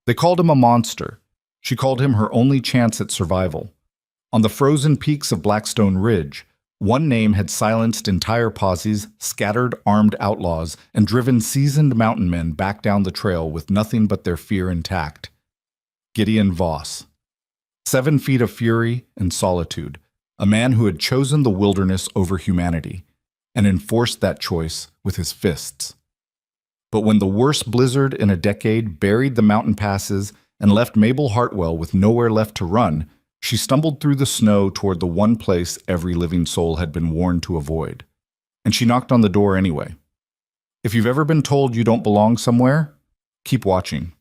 They called him a monster. She called him her only chance at survival. On the frozen peaks of Blackstone Ridge, one name had silenced entire posses, scattered armed outlaws, and driven seasoned mountain men back down the trail with nothing but their fear intact. Gideon Voss. 7 feet of fury and solitude, a man who had chosen the wilderness over humanity, and enforced that choice with his fists. But when the worst blizzard in a decade buried the mountain passes and left Mabel Hartwell with nowhere left to run, she stumbled through the snow toward the one place every living soul had been warned to avoid. And she knocked on the door anyway. If you've ever been told you don't belong somewhere, keep watching.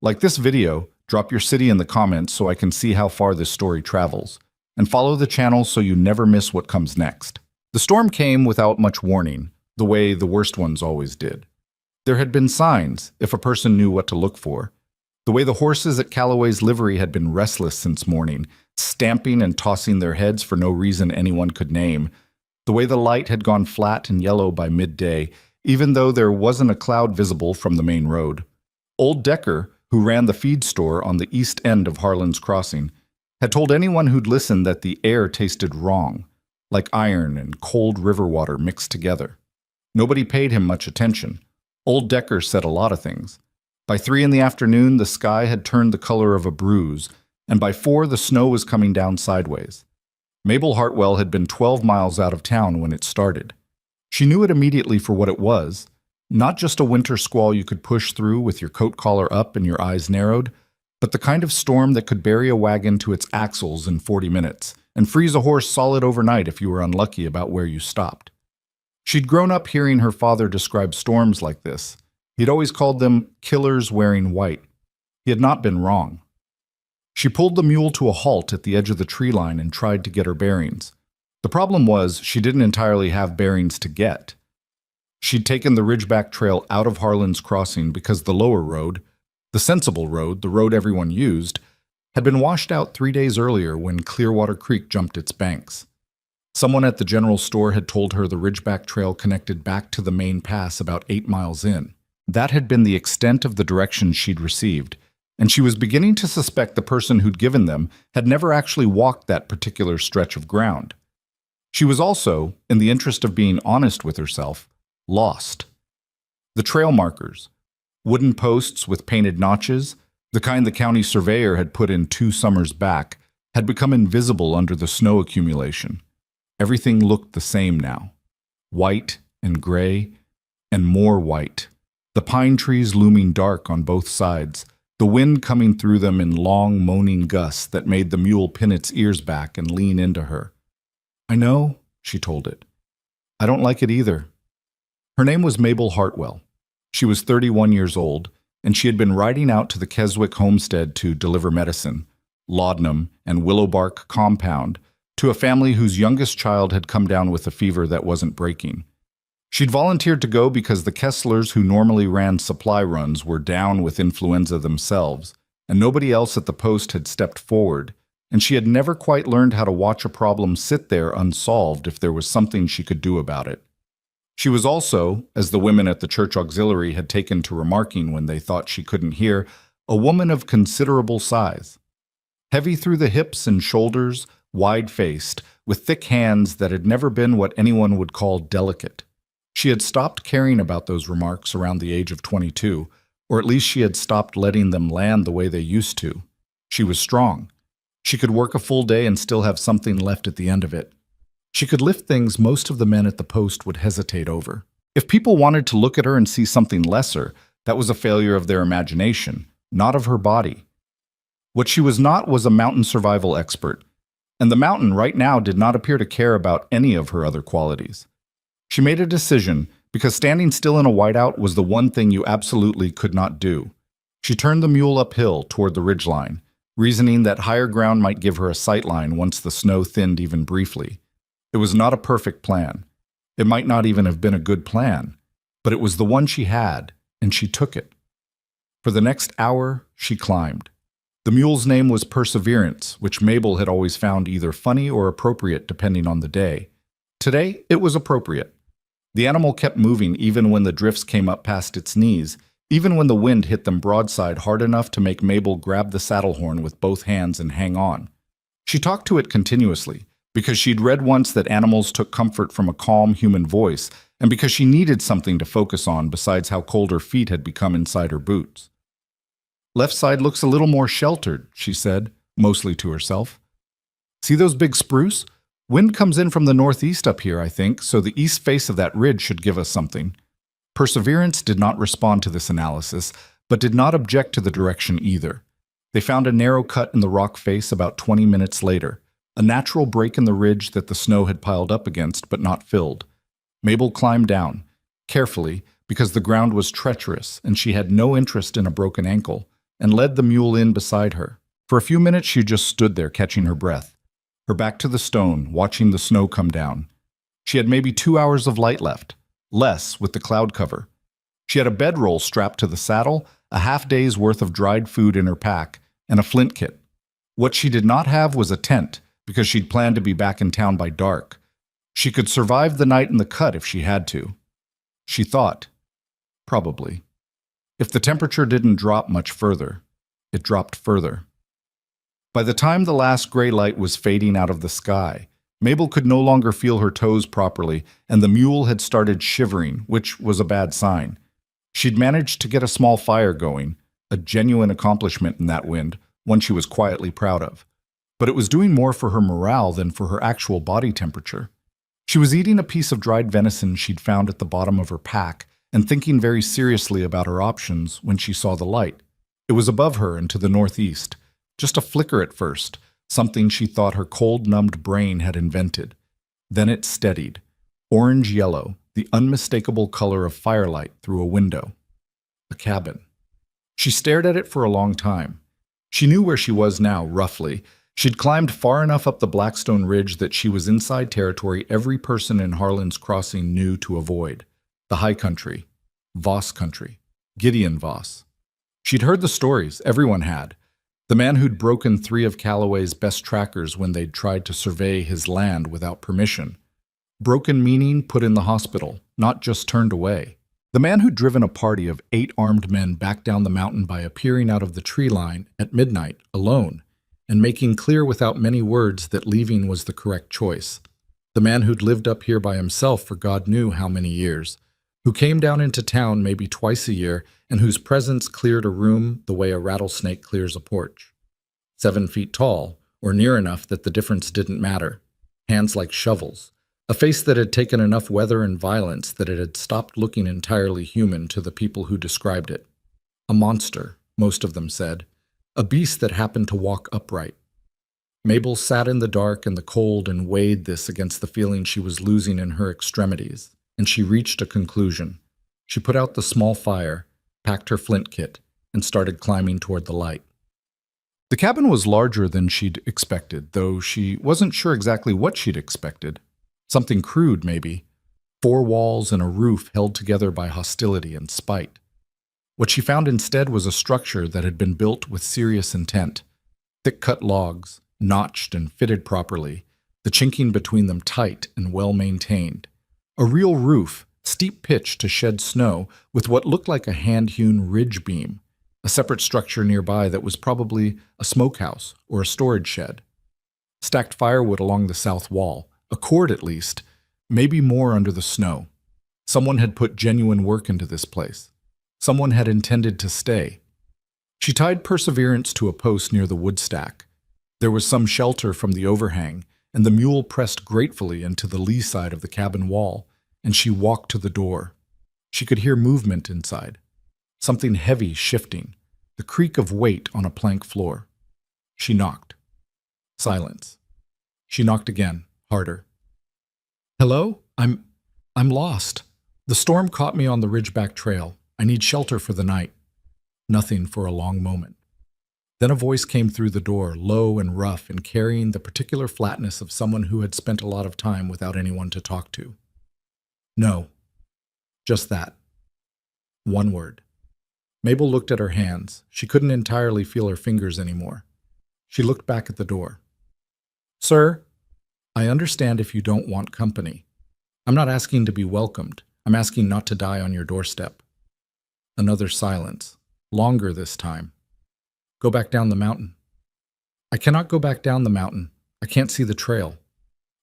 Like this video, drop your city in the comments so I can see how far this story travels. And follow the channel so you never miss what comes next. The storm came without much warning, the way the worst ones always did. There had been signs, if a person knew what to look for. The way the horses at Callaway's livery had been restless since morning, stamping and tossing their heads for no reason anyone could name. The way the light had gone flat and yellow by midday, even though there wasn't a cloud visible from the main road. Old Decker, who ran the feed store on the east end of Harlan's Crossing, had told anyone who'd listened that the air tasted wrong, like iron and cold river water mixed together. Nobody paid him much attention. Old Decker said a lot of things. By 3 in the afternoon, the sky had turned the color of a bruise, and by 4, the snow was coming down sideways. Mabel Hartwell had been 12 miles out of town when it started. She knew it immediately for what it was, not just a winter squall you could push through with your coat collar up and your eyes narrowed, but the kind of storm that could bury a wagon to its axles in 40 minutes and freeze a horse solid overnight if you were unlucky about where you stopped. She'd grown up hearing her father describe storms like this. He'd always called them killers wearing white. He had not been wrong. She pulled the mule to a halt at the edge of the tree line and tried to get her bearings. The problem was she didn't entirely have bearings to get. She'd taken the Ridgeback Trail out of Harlan's Crossing because the lower road, the sensible road, the road everyone used, had been washed out 3 days earlier when Clearwater Creek jumped its banks. Someone at the general store had told her the Ridgeback Trail connected back to the main pass about 8 miles in. That had been the extent of the directions she'd received, and she was beginning to suspect the person who'd given them had never actually walked that particular stretch of ground. She was also, in the interest of being honest with herself, lost. The trail markers, wooden posts with painted notches, the kind the county surveyor had put in 2 summers back, had become invisible under the snow accumulation. Everything looked the same now. White and gray, and more white. The pine trees looming dark on both sides, the wind coming through them in long, moaning gusts that made the mule pin its ears back and lean into her. "I know," she told it. "I don't like it either." Her name was Mabel Hartwell. She was 31 years old, and she had been riding out to the Keswick homestead to deliver medicine, laudanum, and willowbark compound to a family whose youngest child had come down with a fever that wasn't breaking. She'd volunteered to go because the Kesslers who normally ran supply runs were down with influenza themselves, and nobody else at the post had stepped forward, and she had never quite learned how to watch a problem sit there unsolved if there was something she could do about it. She was also, as the women at the church auxiliary had taken to remarking when they thought she couldn't hear, a woman of considerable size. Heavy through the hips and shoulders, wide-faced, with thick hands that had never been what anyone would call delicate. She had stopped caring about those remarks around the age of 22, or at least she had stopped letting them land the way they used to. She was strong. She could work a full day and still have something left at the end of it. She could lift things most of the men at the post would hesitate over. If people wanted to look at her and see something lesser, that was a failure of their imagination, not of her body. What she was not was a mountain survival expert, and the mountain right now did not appear to care about any of her other qualities. She made a decision because standing still in a whiteout was the one thing you absolutely could not do. She turned the mule uphill toward the ridgeline, reasoning that higher ground might give her a sightline once the snow thinned even briefly. It was not a perfect plan. It might not even have been a good plan, but it was the one she had, and she took it. For the next hour, she climbed. The mule's name was Perseverance, which Mabel had always found either funny or appropriate depending on the day. Today, it was appropriate. The animal kept moving even when the drifts came up past its knees, even when the wind hit them broadside hard enough to make Mabel grab the saddle horn with both hands and hang on. She talked to it continuously, because she'd read once that animals took comfort from a calm human voice, and because she needed something to focus on besides how cold her feet had become inside her boots. "Left side looks a little more sheltered," she said, mostly to herself. "See those big spruce? Wind comes in from the northeast up here, I think, so the east face of that ridge should give us something." Perseverance did not respond to this analysis, but did not object to the direction either. They found a narrow cut in the rock face about 20 minutes later, a natural break in the ridge that the snow had piled up against but not filled. Mabel climbed down, carefully, because the ground was treacherous and she had no interest in a broken ankle, and led the mule in beside her. For a few minutes she just stood there catching her breath, her back to the stone, watching the snow come down. She had maybe 2 hours of light left, less with the cloud cover. She had a bedroll strapped to the saddle, a half-day's worth of dried food in her pack, and a flint kit. What she did not have was a tent, because she'd planned to be back in town by dark. She could survive the night in the cut if she had to. She thought. Probably. If the temperature didn't drop much further, it dropped further. By the time the last gray light was fading out of the sky, Mabel could no longer feel her toes properly, and the mule had started shivering, which was a bad sign. She'd managed to get a small fire going, a genuine accomplishment in that wind, one she was quietly proud of. But it was doing more for her morale than for her actual body temperature. She was eating a piece of dried venison she'd found at the bottom of her pack and thinking very seriously about her options when she saw the light. It was above her and to the northeast, just a flicker at first, something she thought her cold-numbed brain had invented. Then it steadied, orange-yellow, the unmistakable color of firelight through a window. A cabin. She stared at it for a long time. She knew where she was now, roughly. She'd climbed far enough up the Blackstone Ridge that she was inside territory every person in Harlan's Crossing knew to avoid. The high country. Voss country. Gideon Voss. She'd heard the stories, everyone had. The man who'd broken 3 of Calloway's best trackers when they'd tried to survey his land without permission. Broken meaning put in the hospital, not just turned away. The man who'd driven a party of 8 armed men back down the mountain by appearing out of the tree line at midnight, alone, and making clear without many words that leaving was the correct choice. The man who'd lived up here by himself for God knew how many years, who came down into town maybe twice a year, and whose presence cleared a room the way a rattlesnake clears a porch. 7 feet tall, or near enough that the difference didn't matter. Hands like shovels. A face that had taken enough weather and violence that it had stopped looking entirely human to the people who described it. A monster, most of them said. A beast that happened to walk upright. Mabel sat in the dark and the cold and weighed this against the feeling she was losing in her extremities, and she reached a conclusion. She put out the small fire, packed her flint kit, and started climbing toward the light. The cabin was larger than she'd expected, though she wasn't sure exactly what she'd expected. Something crude, maybe. 4 walls and a roof held together by hostility and spite. What she found instead was a structure that had been built with serious intent. Thick-cut logs, notched and fitted properly, the chinking between them tight and well-maintained. A real roof, steep pitch to shed snow, with what looked like a hand-hewn ridge beam. A separate structure nearby that was probably a smokehouse or a storage shed. Stacked firewood along the south wall. A cord at least, maybe more under the snow. Someone had put genuine work into this place. Someone had intended to stay. She tied Perseverance to a post near the wood stack. There was some shelter from the overhang, and the mule pressed gratefully into the lee side of the cabin wall, and she walked to the door. She could hear movement inside. Something heavy shifting, the creak of weight on a plank floor. She knocked. Silence. She knocked again. Harder. "Hello? I'm lost. The storm caught me on the Ridgeback Trail. I need shelter for the night." Nothing for a long moment. Then a voice came through the door, low and rough and carrying the particular flatness of someone who had spent a lot of time without anyone to talk to. "No." Just that. One word. Mabel looked at her hands. She couldn't entirely feel her fingers anymore. She looked back at the door. "Sir, I understand if you don't want company. I'm not asking to be welcomed. I'm asking not to die on your doorstep." Another silence, longer this time. Go back down the mountain. I cannot go back down the mountain. I can't see the trail.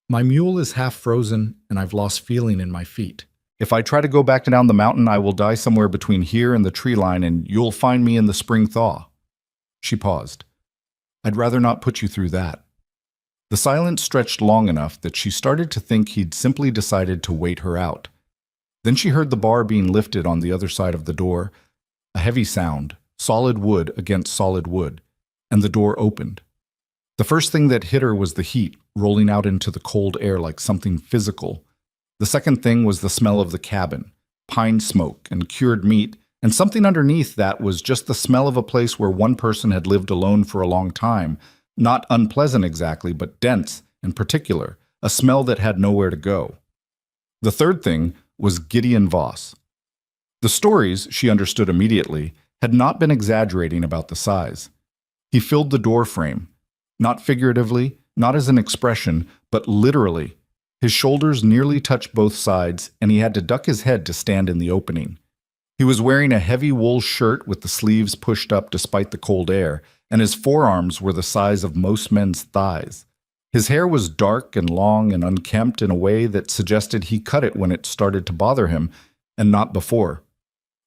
My mule is half frozen, and I've lost feeling in my feet. If I try to go back down the mountain, I will die somewhere between here and the tree line, and you'll find me in the spring thaw. She paused. I'd rather not put you through that. The silence stretched long enough that she started to think he'd simply decided to wait her out. Then she heard the bar being lifted on the other side of the door, a heavy sound, solid wood against solid wood, and the door opened. The first thing that hit her was the heat rolling out into the cold air like something physical. The second thing was the smell of the cabin, pine smoke and cured meat, and something underneath that was just the smell of a place where one person had lived alone for a long time, not unpleasant exactly, but dense and particular, a smell that had nowhere to go. The third thing was Gideon Voss. The stories, she understood immediately, had not been exaggerating about the size. He filled the door frame, not figuratively, not as an expression, but literally. His shoulders nearly touched both sides, and he had to duck his head to stand in the opening. He was wearing a heavy wool shirt with the sleeves pushed up despite the cold air, and his forearms were the size of most men's thighs. His hair was dark and long and unkempt in a way that suggested he cut it when it started to bother him, and not before.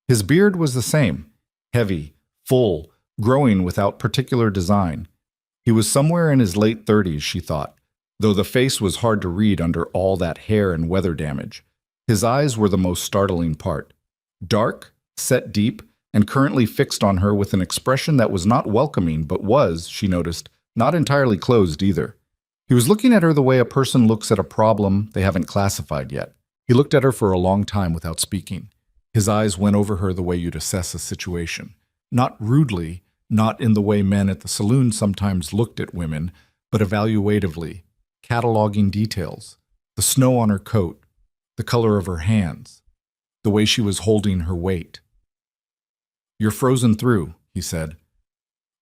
His beard was the same, heavy, full, growing without particular design. He was somewhere in his late 30s, she thought, though the face was hard to read under all that hair and weather damage. His eyes were the most startling part. Dark, set deep, and currently fixed on her with an expression that was not welcoming but was, she noticed, not entirely closed either. He was looking at her the way a person looks at a problem they haven't classified yet. He looked at her for a long time without speaking. His eyes went over her the way you'd assess a situation. Not rudely, not in the way men at the saloon sometimes looked at women, but evaluatively, cataloging details, the snow on her coat, the color of her hands, the way she was holding her weight. You're frozen through, he said.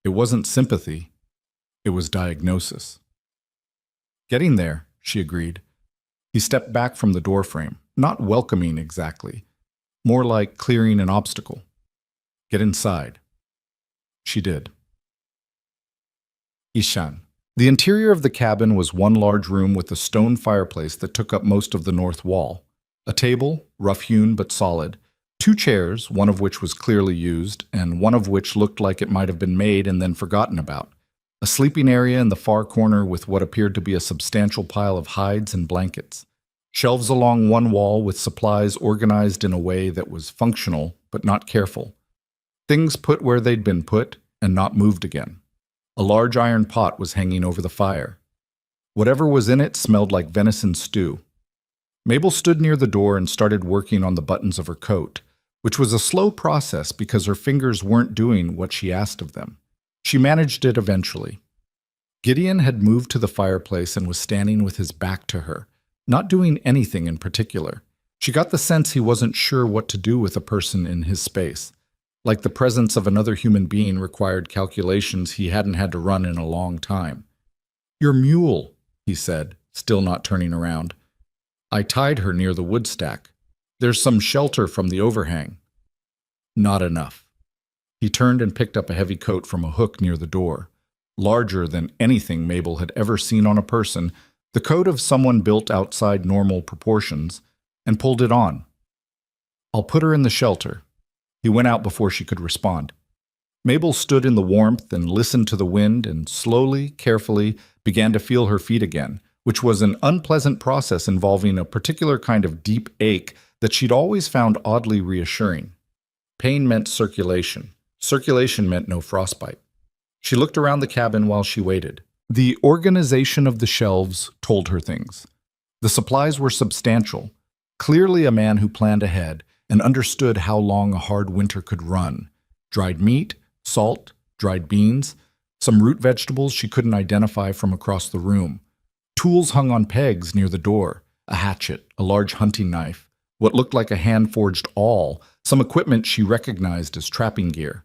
It wasn't sympathy, it was diagnosis. Getting there, she agreed. He stepped back from the doorframe, not welcoming exactly, more like clearing an obstacle. Get inside. She did. Ishan. The interior of the cabin was one large room with a stone fireplace that took up most of the north wall. A table, rough-hewn but solid, 2 chairs, one of which was clearly used, and one of which looked like it might have been made and then forgotten about. A sleeping area in the far corner with what appeared to be a substantial pile of hides and blankets. Shelves along one wall with supplies organized in a way that was functional but not careful. Things put where they'd been put and not moved again. A large iron pot was hanging over the fire. Whatever was in it smelled like venison stew. Mabel stood near the door and started working on the buttons of her coat, which was a slow process because her fingers weren't doing what she asked of them. She managed it eventually. Gideon had moved to the fireplace and was standing with his back to her, not doing anything in particular. She got the sense he wasn't sure what to do with a person in his space. Like the presence of another human being required calculations he hadn't had to run in a long time. Your mule, he said, still not turning around. I tied her near the wood stack. There's some shelter from the overhang. Not enough. He turned and picked up a heavy coat from a hook near the door. Larger than anything Mabel had ever seen on a person, the coat of someone built outside normal proportions, and pulled it on. I'll put her in the shelter. He went out before she could respond. Mabel stood in the warmth and listened to the wind and slowly, carefully, began to feel her feet again, which was an unpleasant process involving a particular kind of deep ache that she'd always found oddly reassuring. Pain meant circulation. Circulation meant no frostbite. She looked around the cabin while she waited. The organization of the shelves told her things. The supplies were substantial. Clearly a man who planned ahead and understood how long a hard winter could run. Dried meat, salt, dried beans, some root vegetables she couldn't identify from across the room. Tools hung on pegs near the door, a hatchet, a large hunting knife, what looked like a hand-forged awl, some equipment she recognized as trapping gear.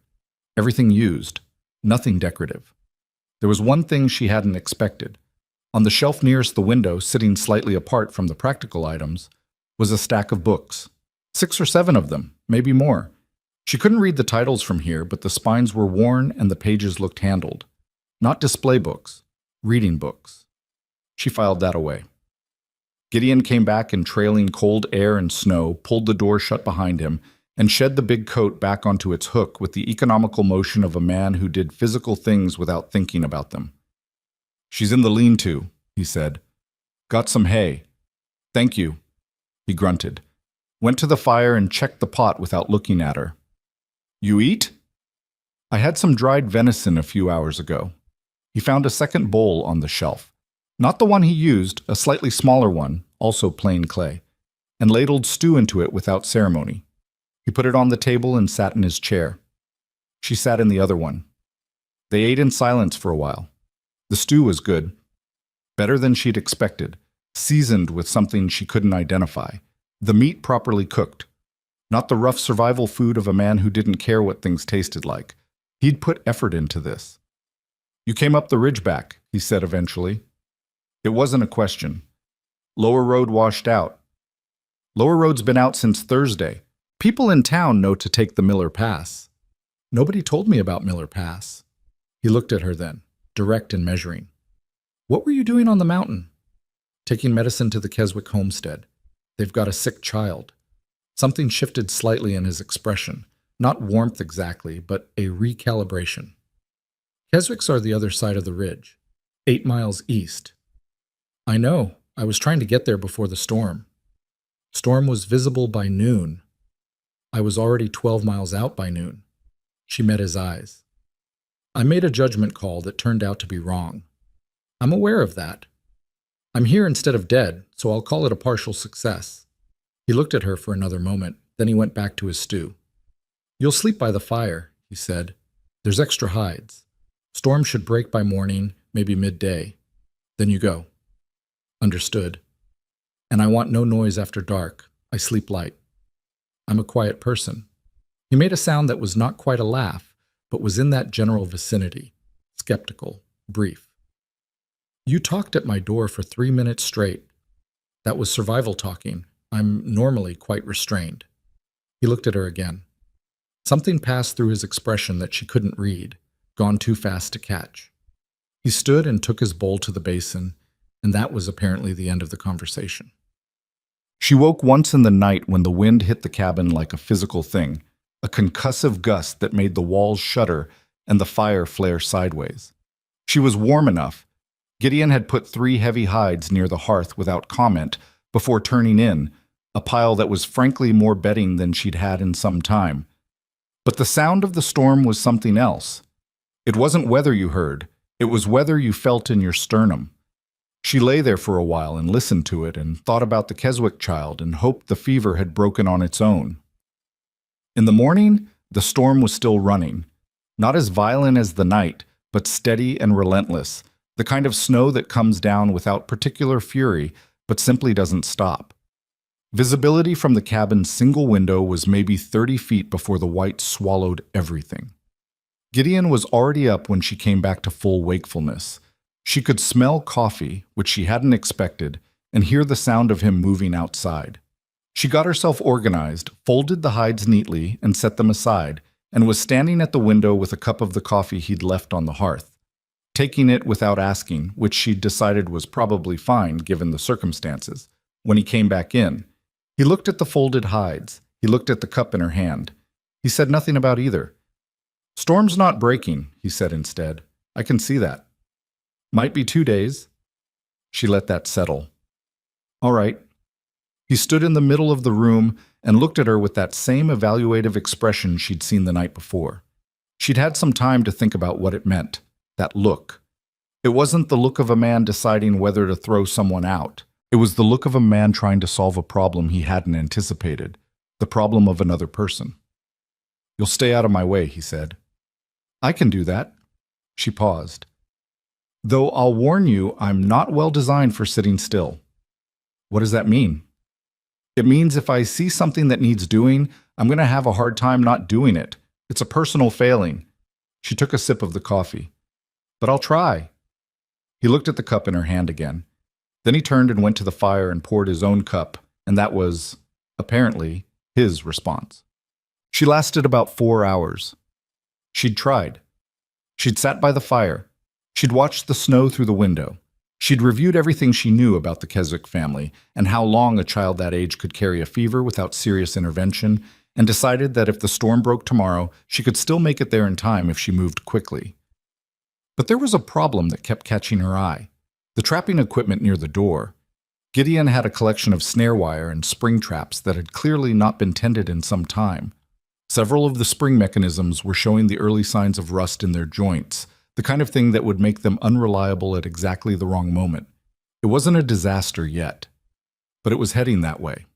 Everything used, nothing decorative. There was one thing she hadn't expected. On the shelf nearest the window, sitting slightly apart from the practical items, was a stack of books. 6 or 7 of them, maybe more. She couldn't read the titles from here, but the spines were worn and the pages looked handled. Not display books, reading books. She filed that away. Gideon came back and, trailing cold air and snow, pulled the door shut behind him and shed the big coat back onto its hook with the economical motion of a man who did physical things without thinking about them. "She's in the lean-to," he said. "Got some hay." "Thank you," he grunted. Went to the fire and checked the pot without looking at her. "You eat?" "I had some dried venison a few hours ago." He found a second bowl on the shelf. Not the one he used, a slightly smaller one, also plain clay, and ladled stew into it without ceremony. He put it on the table and sat in his chair. She sat in the other one. They ate in silence for a while. The stew was good. Better than she'd expected, seasoned with something she couldn't identify. The meat properly cooked. Not the rough survival food of a man who didn't care what things tasted like. He'd put effort into this. "You came up the ridgeback," he said eventually. It wasn't a question. "Lower road washed out." "Lower road's been out since Thursday. People in town know to take the Miller Pass." "Nobody told me about Miller Pass." He looked at her then, direct and measuring. "What were you doing on the mountain?" "Taking medicine to the Keswick homestead. They've got a sick child." Something shifted slightly in his expression. Not warmth exactly, but a recalibration. "Keswicks are the other side of the ridge, 8 miles east." "I know. I was trying to get there before the storm." "Storm was visible by noon." "I was already 12 miles out by noon." She met his eyes. "I made a judgment call that turned out to be wrong. I'm aware of that. I'm here instead of dead, so I'll call it a partial success." He looked at her for another moment, then he went back to his stew. "You'll sleep by the fire," he said. "There's extra hides. Storm should break by morning, maybe midday. Then you go." "Understood. And I want no noise after dark. I sleep light. I'm a quiet person." He made a sound that was not quite a laugh, but was in that general vicinity, skeptical, brief. "You talked at my door for 3 minutes straight. That was survival talking. I'm normally quite restrained." He looked at her again. Something passed through his expression that she couldn't read, gone too fast to catch. He stood and took his bowl to the basin, and that was apparently the end of the conversation. She woke once in the night when the wind hit the cabin like a physical thing, a concussive gust that made the walls shudder and the fire flare sideways. She was warm enough. Gideon had put 3 heavy hides near the hearth without comment before turning in, a pile that was frankly more bedding than she'd had in some time. But the sound of the storm was something else. It wasn't weather you heard, it was weather you felt in your sternum. She lay there for a while and listened to it and thought about the Keswick child and hoped the fever had broken on its own. In the morning, the storm was still running. Not as violent as the night, but steady and relentless, the kind of snow that comes down without particular fury, but simply doesn't stop. Visibility from the cabin's single window was maybe 30 feet before the white swallowed everything. Gideon was already up when she came back to full wakefulness. She could smell coffee, which she hadn't expected, and hear the sound of him moving outside. She got herself organized, folded the hides neatly, and set them aside, and was standing at the window with a cup of the coffee he'd left on the hearth, taking it without asking, which she'd decided was probably fine given the circumstances. When he came back in, he looked at the folded hides. He looked at the cup in her hand. He said nothing about either. "Storm's not breaking," he said instead. "I can see that. Might be 2 days." She let that settle. "All right." He stood in the middle of the room and looked at her with that same evaluative expression she'd seen the night before. She'd had some time to think about what it meant, that look. It wasn't the look of a man deciding whether to throw someone out. It was the look of a man trying to solve a problem he hadn't anticipated, the problem of another person. "You'll stay out of my way," he said. "I can do that." She paused. "Though I'll warn you, I'm not well designed for sitting still." "What does that mean?" "It means if I see something that needs doing, I'm going to have a hard time not doing it. It's a personal failing." She took a sip of the coffee. "But I'll try." He looked at the cup in her hand again. Then he turned and went to the fire and poured his own cup, and that was, apparently, his response. She lasted about 4 hours. She'd tried. She'd sat by the fire. She'd watched the snow through the window. She'd reviewed everything she knew about the Keswick family and how long a child that age could carry a fever without serious intervention, and decided that if the storm broke tomorrow, she could still make it there in time if she moved quickly. But there was a problem that kept catching her eye: the trapping equipment near the door. Gideon had a collection of snare wire and spring traps that had clearly not been tended in some time. Several of the spring mechanisms were showing the early signs of rust in their joints, the kind of thing that would make them unreliable at exactly the wrong moment. It wasn't a disaster yet, but it was heading that way.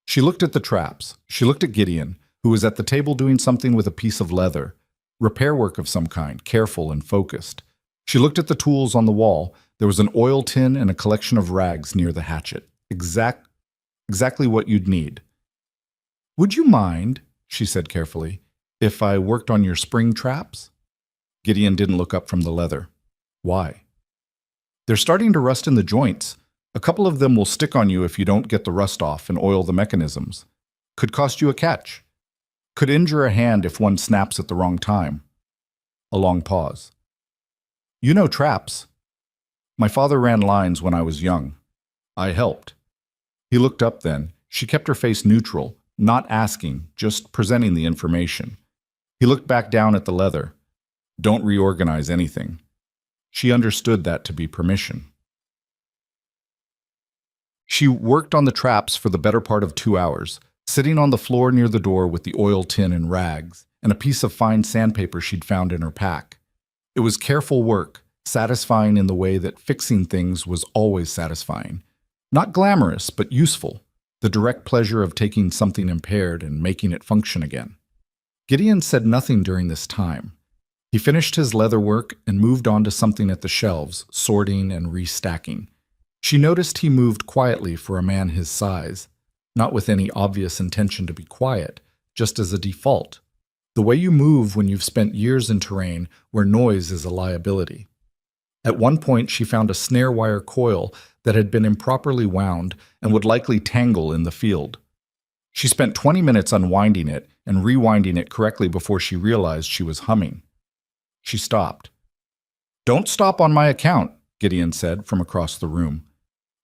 She looked at the traps. She looked at Gideon, who was at the table doing something with a piece of leather, repair work of some kind, careful and focused. She looked at the tools on the wall. There was an oil tin and a collection of rags near the hatchet. Exactly what you'd need. "Would you mind," she said carefully, "if I worked on your spring traps?" Gideon didn't look up from the leather. "Why?" "They're starting to rust in the joints. A couple of them will stick on you if you don't get the rust off and oil the mechanisms. Could cost you a catch. Could injure a hand if one snaps at the wrong time." A long pause. "You know traps." "My father ran lines when I was young. I helped." He looked up then. She kept her face neutral, not asking, just presenting the information. He looked back down at the leather. "Don't reorganize anything." She understood that to be permission. She worked on the traps for the better part of 2 hours, sitting on the floor near the door with the oil tin and rags, and a piece of fine sandpaper she'd found in her pack. It was careful work, satisfying in the way that fixing things was always satisfying. Not glamorous, but useful. The direct pleasure of taking something impaired and making it function again. Gideon said nothing during this time. He finished his leather work and moved on to something at the shelves, sorting and restacking. She noticed he moved quietly for a man his size, not with any obvious intention to be quiet, just as a default. The way you move when you've spent years in terrain where noise is a liability. At one point, she found a snare wire coil that had been improperly wound and would likely tangle in the field. She spent 20 minutes unwinding it and rewinding it correctly before she realized she was humming. She stopped. "Don't stop on my account," Gideon said from across the room.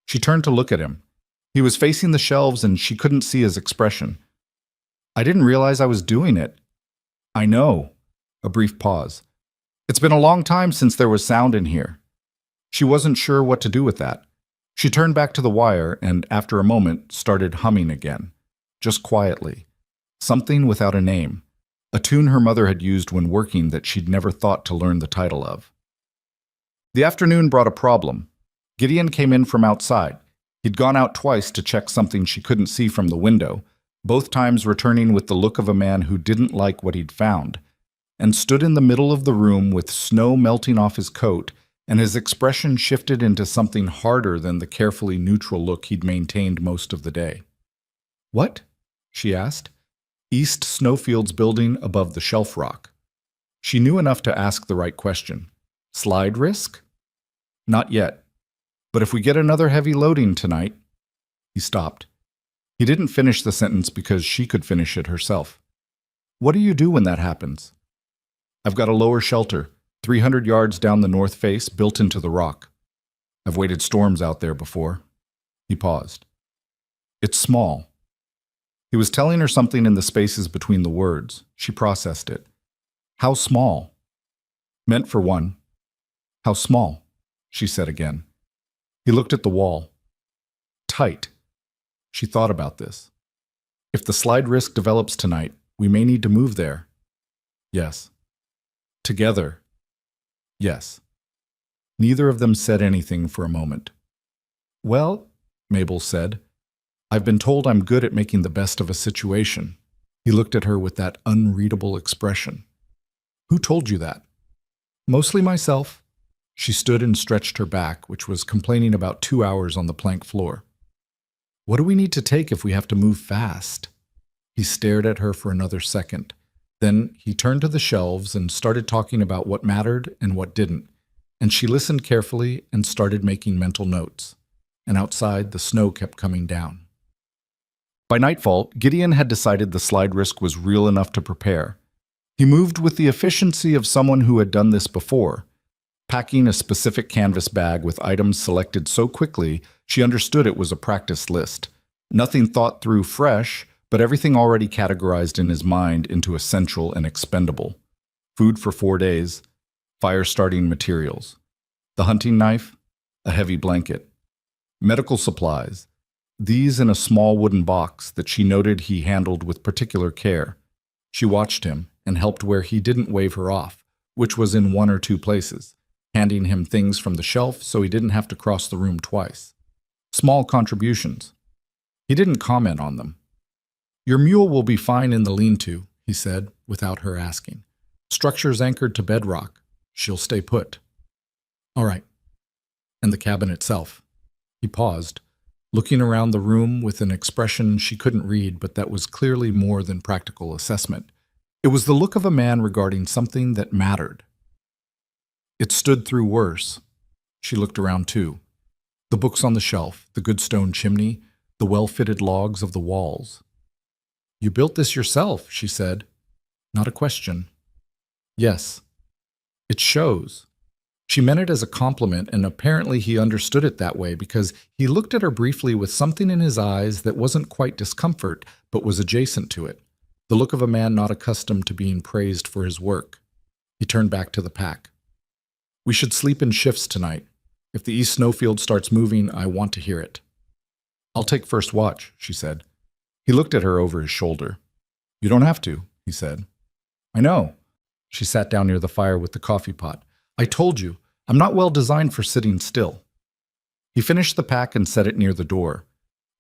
She turned to look at him. He was facing the shelves and she couldn't see his expression. "I didn't realize I was doing it." "I know." A brief pause. "It's been a long time since there was sound in here." She wasn't sure what to do with that. She turned back to the wire and, after a moment, started humming again. Just quietly. Something without a name. A tune her mother had used when working that she'd never thought to learn the title of. The afternoon brought a problem. Gideon came in from outside. He'd gone out twice to check something she couldn't see from the window, both times returning with the look of a man who didn't like what he'd found, and stood in the middle of the room with snow melting off his coat, and his expression shifted into something harder than the carefully neutral look he'd maintained most of the day. "What?" she asked. East Snowfield's building above the shelf rock. She knew enough to ask the right question. "Slide risk?" "Not yet. But if we get another heavy loading tonight..." He stopped. He didn't finish the sentence because she could finish it herself. "What do you do when that happens?" "I've got a lower shelter, 300 yards down the north face, built into the rock. I've waited storms out there before." He paused. "It's small." He was telling her something in the spaces between the words. She processed it. "How small?" "Meant for one." "How small?" she said again. He looked at the wall. "Tight." She thought about this. "If the slide risk develops tonight, we may need to move there." "Yes." "Together." "Yes." Neither of them said anything for a moment. "Well," Mabel said, "I've been told I'm good at making the best of a situation." He looked at her with that unreadable expression. "Who told you that?" "Mostly myself." She stood and stretched her back, which was complaining about 2 hours on the plank floor. "What do we need to take if we have to move fast?" He stared at her for another second. Then he turned to the shelves and started talking about what mattered and what didn't, and she listened carefully and started making mental notes. And outside, the snow kept coming down. By nightfall, Gideon had decided the slide risk was real enough to prepare. He moved with the efficiency of someone who had done this before, packing a specific canvas bag with items selected so quickly she understood it was a practice list. Nothing thought through fresh, but everything already categorized in his mind into essential and expendable. Food for 4 days, fire-starting materials, the hunting knife, a heavy blanket, medical supplies, these in a small wooden box that she noted he handled with particular care. She watched him and helped where he didn't wave her off, which was in 1 or 2 places, handing him things from the shelf so he didn't have to cross the room twice. Small contributions. He didn't comment on them. "Your mule will be fine in the lean-to," he said, without her asking. "Structure's anchored to bedrock. She'll stay put." "All right." "And the cabin itself." He paused, looking around the room with an expression she couldn't read, but that was clearly more than practical assessment. It was the look of a man regarding something that mattered. It stood through worse. She looked around too. The books on the shelf, the good stone chimney, the well-fitted logs of the walls. "You built this yourself," she said. Not a question. "Yes." "It shows." She meant it as a compliment, and apparently he understood it that way because he looked at her briefly with something in his eyes that wasn't quite discomfort, but was adjacent to it. The look of a man not accustomed to being praised for his work. He turned back to the pack. "We should sleep in shifts tonight. If the east snowfield starts moving, I want to hear it." "I'll take first watch," she said. He looked at her over his shoulder. "You don't have to," he said. "I know." She sat down near the fire with the coffee pot. "I told you, I'm not well designed for sitting still." He finished the pack and set it near the door.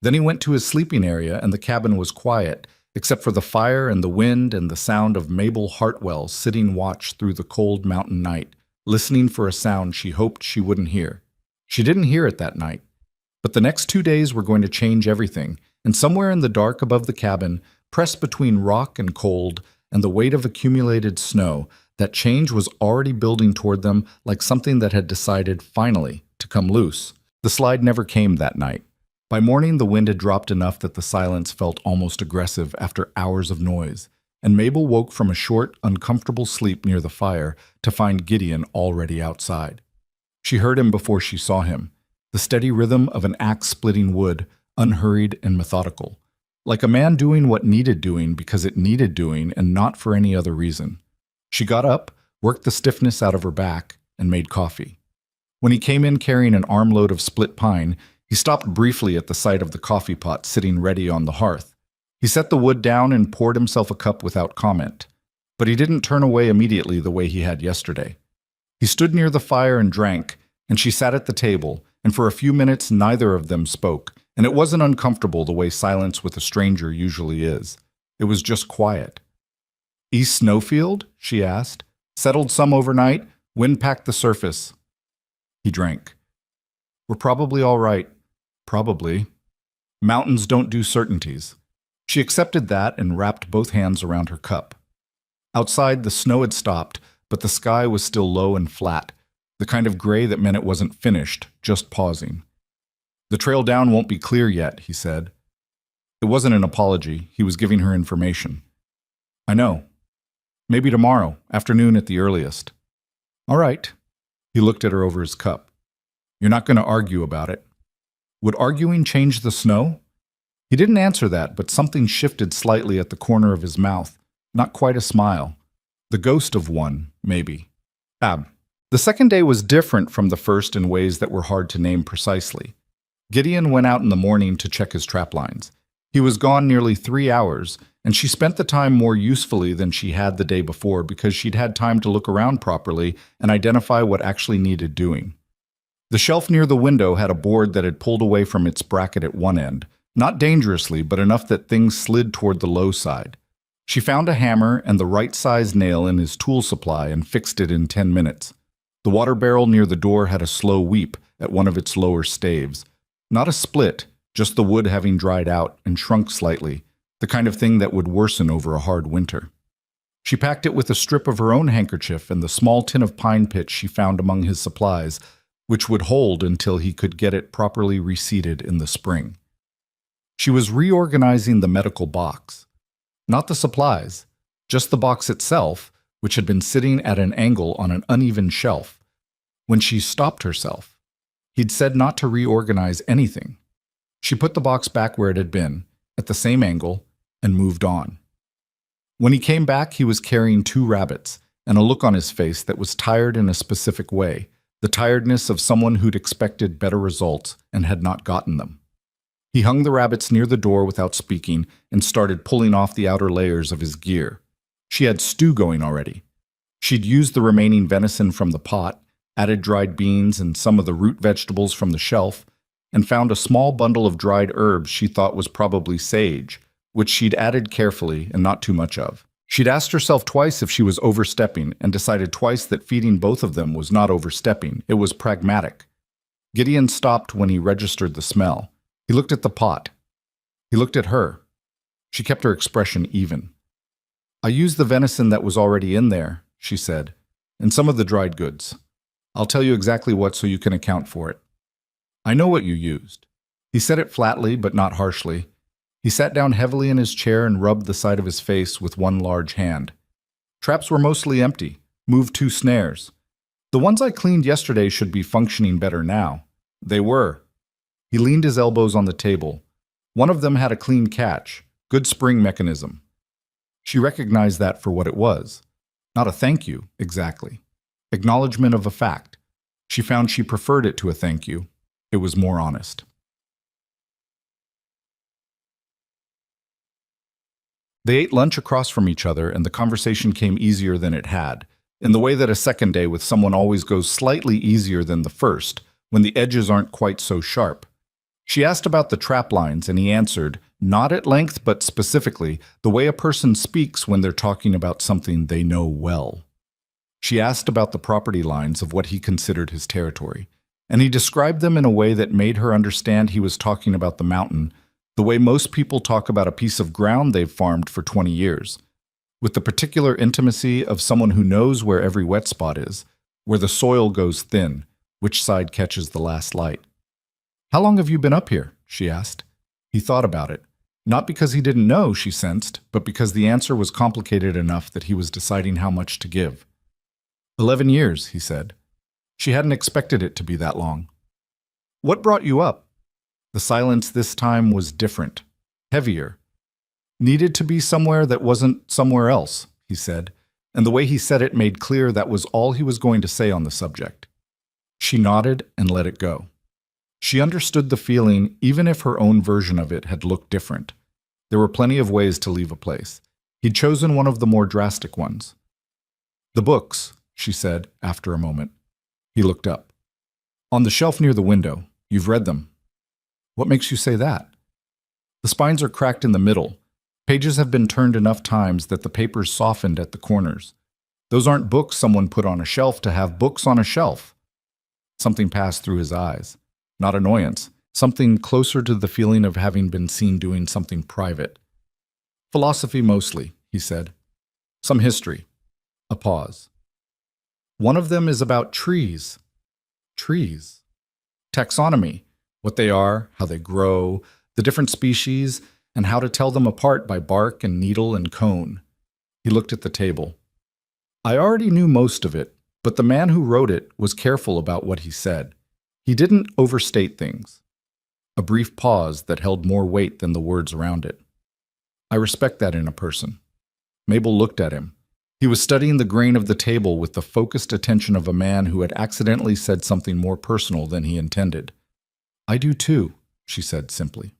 Then he went to his sleeping area, and the cabin was quiet, except for the fire and the wind and the sound of Mabel Hartwell sitting watch through the cold mountain night, listening for a sound she hoped she wouldn't hear. She didn't hear it that night. But the next 2 days were going to change everything, and somewhere in the dark above the cabin, pressed between rock and cold and the weight of accumulated snow, that change was already building toward them like something that had decided, finally, to come loose. The slide never came that night. By morning, the wind had dropped enough that the silence felt almost aggressive after hours of noise, and Mabel woke from a short, uncomfortable sleep near the fire to find Gideon already outside. She heard him before she saw him, the steady rhythm of an axe splitting wood, unhurried and methodical, like a man doing what needed doing because it needed doing and not for any other reason. She got up, worked the stiffness out of her back, and made coffee. When he came in carrying an armload of split pine, he stopped briefly at the sight of the coffee pot sitting ready on the hearth. He set the wood down and poured himself a cup without comment. But he didn't turn away immediately the way he had yesterday. He stood near the fire and drank, and she sat at the table, and for a few minutes neither of them spoke, and it wasn't uncomfortable the way silence with a stranger usually is. It was just quiet. "East Snowfield?" she asked. "Settled some overnight? Wind packed the surface." He drank. "We're probably all right." "Probably. Mountains don't do certainties." She accepted that and wrapped both hands around her cup. Outside, the snow had stopped, but the sky was still low and flat, the kind of gray that meant it wasn't finished, just pausing. "The trail down won't be clear yet," he said. It wasn't an apology. He was giving her information. "I know. Maybe tomorrow, afternoon at the earliest." "All right." He looked at her over his cup. "You're not going to argue about it." Would arguing change the snow? He didn't answer that, but something shifted slightly at the corner of his mouth. Not quite a smile. The ghost of one, maybe. The second day was different from the first in ways that were hard to name precisely. Gideon went out in the morning to check his trap lines. He was gone nearly 3 hours, and she spent the time more usefully than she had the day before because she'd had time to look around properly and identify what actually needed doing. The shelf near the window had a board that had pulled away from its bracket at one end, not dangerously, but enough that things slid toward the low side. She found a hammer and the right-sized nail in his tool supply and fixed it in 10 minutes. The water barrel near the door had a slow weep at one of its lower staves. Not a split, just the wood having dried out and shrunk slightly, the kind of thing that would worsen over a hard winter. She packed it with a strip of her own handkerchief and the small tin of pine pitch she found among his supplies, which would hold until he could get it properly reseated in the spring. She was reorganizing the medical box. Not the supplies, just the box itself, which had been sitting at an angle on an uneven shelf. When she stopped herself, he'd said not to reorganize anything. She put the box back where it had been, at the same angle, and moved on. When he came back, he was carrying 2 rabbits, and a look on his face that was tired in a specific way, the tiredness of someone who'd expected better results and had not gotten them. He hung the rabbits near the door without speaking and started pulling off the outer layers of his gear. She had stew going already. She'd used the remaining venison from the pot, added dried beans and some of the root vegetables from the shelf, and found a small bundle of dried herbs she thought was probably sage, which she'd added carefully and not too much of. She'd asked herself twice if she was overstepping and decided twice that feeding both of them was not overstepping, it was pragmatic. Gideon stopped when he registered the smell. He looked at the pot. He looked at her. She kept her expression even. "I used the venison that was already in there," she said, "and some of the dried goods. I'll tell you exactly what so you can account for it." "I know what you used." He said it flatly but not harshly. He sat down heavily in his chair and rubbed the side of his face with one large hand. "Traps were mostly empty. Moved 2 snares. The ones I cleaned yesterday should be functioning better now. They were." He leaned his elbows on the table. One of them had a clean catch, good spring mechanism. She recognized that for what it was. Not a thank you, exactly. Acknowledgement of a fact. She found she preferred it to a thank you. It was more honest. They ate lunch across from each other, and the conversation came easier than it had, in the way that a second day with someone always goes slightly easier than the first, when the edges aren't quite so sharp. She asked about the trap lines, and he answered, not at length but specifically, the way a person speaks when they're talking about something they know well. She asked about the property lines of what he considered his territory, and he described them in a way that made her understand he was talking about the mountain, the way most people talk about a piece of ground they've farmed for 20 years, with the particular intimacy of someone who knows where every wet spot is, where the soil goes thin, which side catches the last light. "How long have you been up here?" she asked. He thought about it. Not because he didn't know, she sensed, but because the answer was complicated enough that he was deciding how much to give. 11 years, he said. She hadn't expected it to be that long. "What brought you up?" The silence this time was different, heavier. "Needed to be somewhere that wasn't somewhere else," he said, and the way he said it made clear that was all he was going to say on the subject. She nodded and let it go. She understood the feeling, even if her own version of it had looked different. There were plenty of ways to leave a place. He'd chosen one of the more drastic ones. "The books," she said after a moment. He looked up. "On the shelf near the window. You've read them." "What makes you say that?" "The spines are cracked in the middle. Pages have been turned enough times that the paper's softened at the corners. Those aren't books someone put on a shelf to have books on a shelf." Something passed through his eyes. Not annoyance, something closer to the feeling of having been seen doing something private. "Philosophy mostly," he said. "Some history." A pause. "One of them is about trees." "Trees?" "Taxonomy, what they are, how they grow, the different species, and how to tell them apart by bark and needle and cone." He looked at the table. "I already knew most of it, but the man who wrote it was careful about what he said. He didn't overstate things." A brief pause that held more weight than the words around it. "I respect that in a person." Mabel looked at him. He was studying the grain of the table with the focused attention of a man who had accidentally said something more personal than he intended. "I do too," she said simply.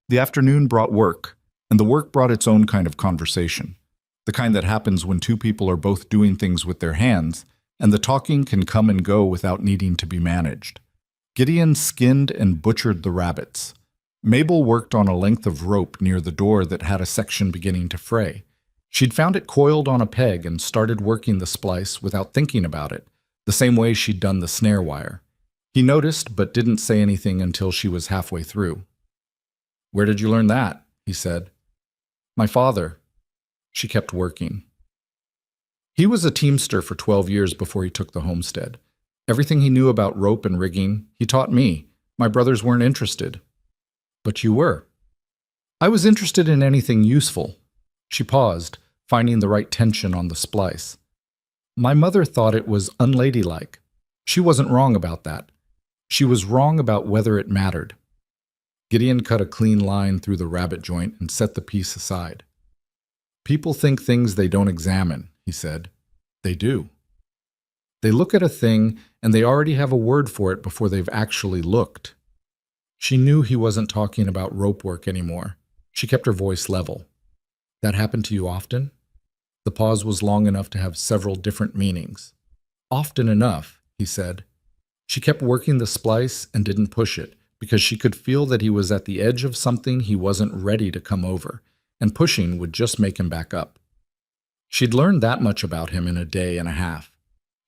The afternoon brought work, and the work brought its own kind of conversation, the kind that happens when 2 people are both doing things with their hands, and the talking can come and go without needing to be managed. Gideon skinned and butchered the rabbits. Mabel worked on a length of rope near the door that had a section beginning to fray. She'd found it coiled on a peg and started working the splice without thinking about it, the same way she'd done the snare wire. He noticed, but didn't say anything until she was halfway through. "Where did you learn that?" he said. "My father." She kept working. He was a teamster for 12 years before he took the homestead. Everything he knew about rope and rigging, he taught me. My brothers weren't interested. But you were. I was interested in anything useful. She paused, finding the right tension on the splice. My mother thought it was unladylike. She wasn't wrong about that. She was wrong about whether it mattered. Gideon cut a clean line through the rabbit joint and set the piece aside. People think things they don't examine, he said. They do. They look at a thing and they already have a word for it before they've actually looked. She knew he wasn't talking about rope work anymore. She kept her voice level. That happened to you often? The pause was long enough to have several different meanings. Often enough, he said. She kept working the splice and didn't push it, because she could feel that he was at the edge of something he wasn't ready to come over, and pushing would just make him back up. She'd learned that much about him in a day and a half.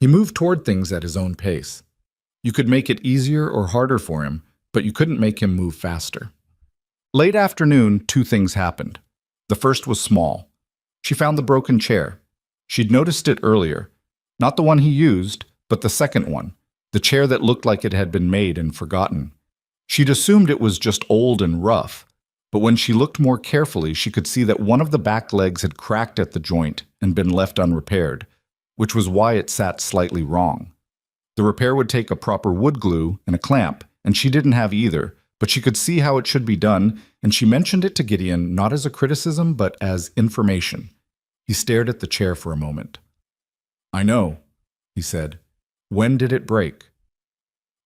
He moved toward things at his own pace. You could make it easier or harder for him, but you couldn't make him move faster. Late afternoon, two things happened. The first was small. She found the broken chair. She'd noticed it earlier. Not the one he used, but the second one, the chair that looked like it had been made and forgotten. She'd assumed it was just old and rough, but when she looked more carefully, she could see that one of the back legs had cracked at the joint and been left unrepaired, which was why it sat slightly wrong. The repair would take a proper wood glue and a clamp, and she didn't have either, but she could see how it should be done, and she mentioned it to Gideon not as a criticism, but as information. He stared at the chair for a moment. I know, he said. When did it break?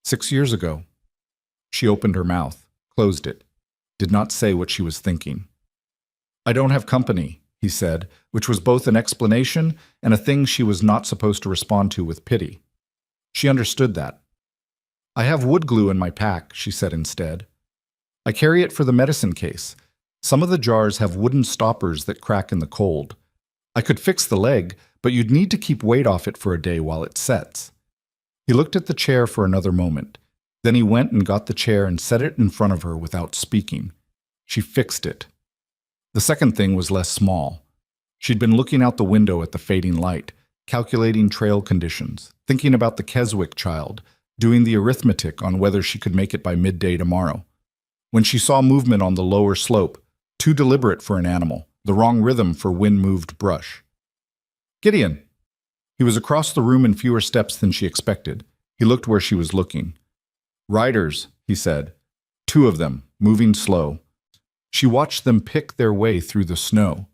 6 years ago. She opened her mouth, closed it, did not say what she was thinking. I don't have company, he said, which was both an explanation and a thing she was not supposed to respond to with pity. She understood that. I have wood glue in my pack, she said instead. I carry it for the medicine case. Some of the jars have wooden stoppers that crack in the cold. I could fix the leg, but you'd need to keep weight off it for a day while it sets. He looked at the chair for another moment. Then he went and got the chair and set it in front of her without speaking. She fixed it. The second thing was less small. She'd been looking out the window at the fading light, calculating trail conditions, thinking about the Keswick child, doing the arithmetic on whether she could make it by midday tomorrow. When she saw movement on the lower slope, too deliberate for an animal, the wrong rhythm for wind-moved brush. Gideon! He was across the room in fewer steps than she expected. He looked where she was looking. Riders, he said. 2 of them, moving slow. She watched them pick their way through the snow.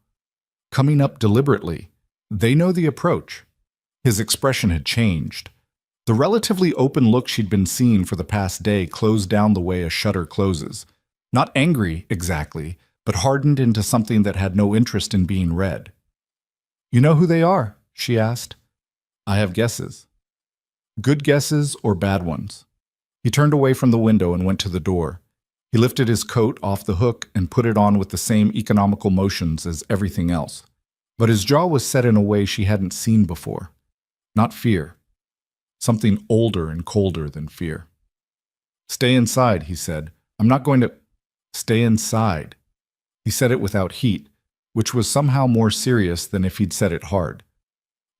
Coming up deliberately. They know the approach. His expression had changed. The relatively open look she'd been seeing for the past day closed down the way a shutter closes. Not angry, exactly, but hardened into something that had no interest in being read. You know who they are? She asked. I have guesses. Good guesses or bad ones? He turned away from the window and went to the door. He lifted his coat off the hook and put it on with the same economical motions as everything else. But his jaw was set in a way she hadn't seen before. Not fear. Something older and colder than fear. Stay inside, he said. I'm not going to... Stay inside. He said it without heat, which was somehow more serious than if he'd said it hard.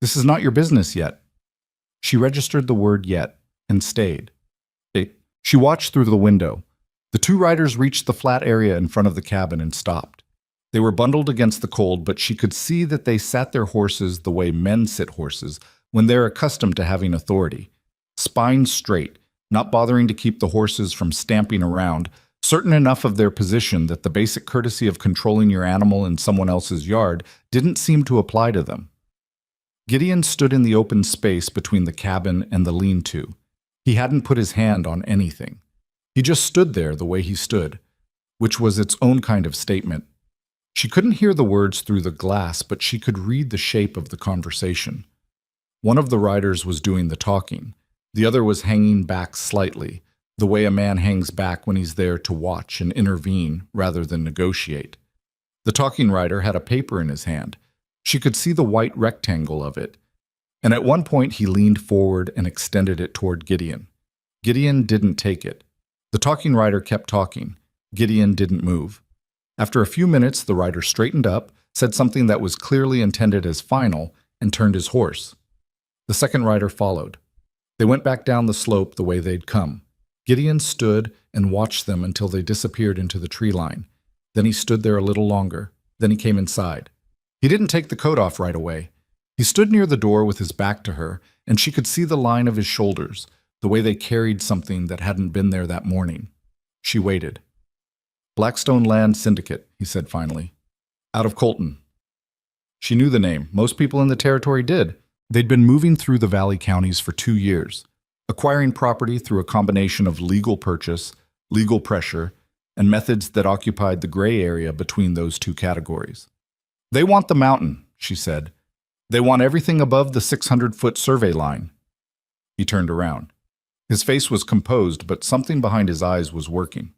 This is not your business yet. She registered the word yet and stayed. She watched through the window. The 2 riders reached the flat area in front of the cabin and stopped. They were bundled against the cold, but she could see that they sat their horses the way men sit horses when they're accustomed to having authority. Spines straight, not bothering to keep the horses from stamping around, certain enough of their position that the basic courtesy of controlling your animal in someone else's yard didn't seem to apply to them. Gideon stood in the open space between the cabin and the lean-to. He hadn't put his hand on anything. He just stood there the way he stood, which was its own kind of statement. She couldn't hear the words through the glass, but she could read the shape of the conversation. One of the riders was doing the talking. The other was hanging back slightly, the way a man hangs back when he's there to watch and intervene rather than negotiate. The talking rider had a paper in his hand. She could see the white rectangle of it. And at one point he leaned forward and extended it toward Gideon. Gideon didn't take it. The talking rider kept talking. Gideon didn't move. After a few minutes, the rider straightened up, said something that was clearly intended as final, and turned his horse. The second rider followed. They went back down the slope the way they'd come. Gideon stood and watched them until they disappeared into the tree line. Then he stood there a little longer. Then he came inside. He didn't take the coat off right away. He stood near the door with his back to her, and she could see the line of his shoulders, the way they carried something that hadn't been there that morning. She waited. Blackstone Land Syndicate, he said finally. Out of Colton. She knew the name. Most people in the territory did. They'd been moving through the Valley counties for 2 years, acquiring property through a combination of legal purchase, legal pressure, and methods that occupied the gray area between those two categories. They want the mountain, she said. They want everything above the 600-foot survey line. He turned around. His face was composed, but something behind his eyes was working.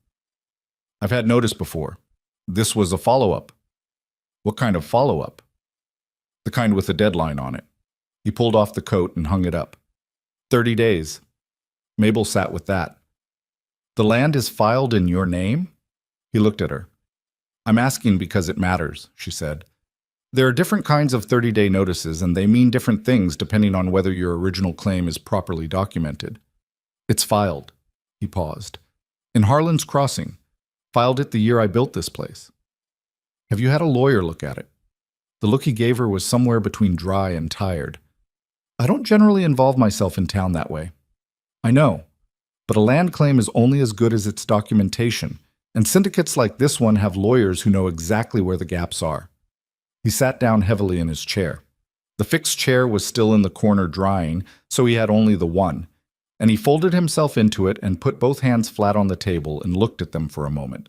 I've had notice before. This was a follow-up. What kind of follow-up? The kind with a deadline on it. He pulled off the coat and hung it up. 30 days. Mabel sat with that. The land is filed in your name? He looked at her. I'm asking because it matters, she said. There are different kinds of 30-day notices, and they mean different things depending on whether your original claim is properly documented. It's filed. He paused. In Harlan's Crossing. Filed it the year I built this place. Have you had a lawyer look at it? The look he gave her was somewhere between dry and tired. I don't generally involve myself in town that way. I know, but a land claim is only as good as its documentation, and syndicates like this one have lawyers who know exactly where the gaps are. He sat down heavily in his chair. The fixed chair was still in the corner drying, so he had only the one, and he folded himself into it and put both hands flat on the table and looked at them for a moment.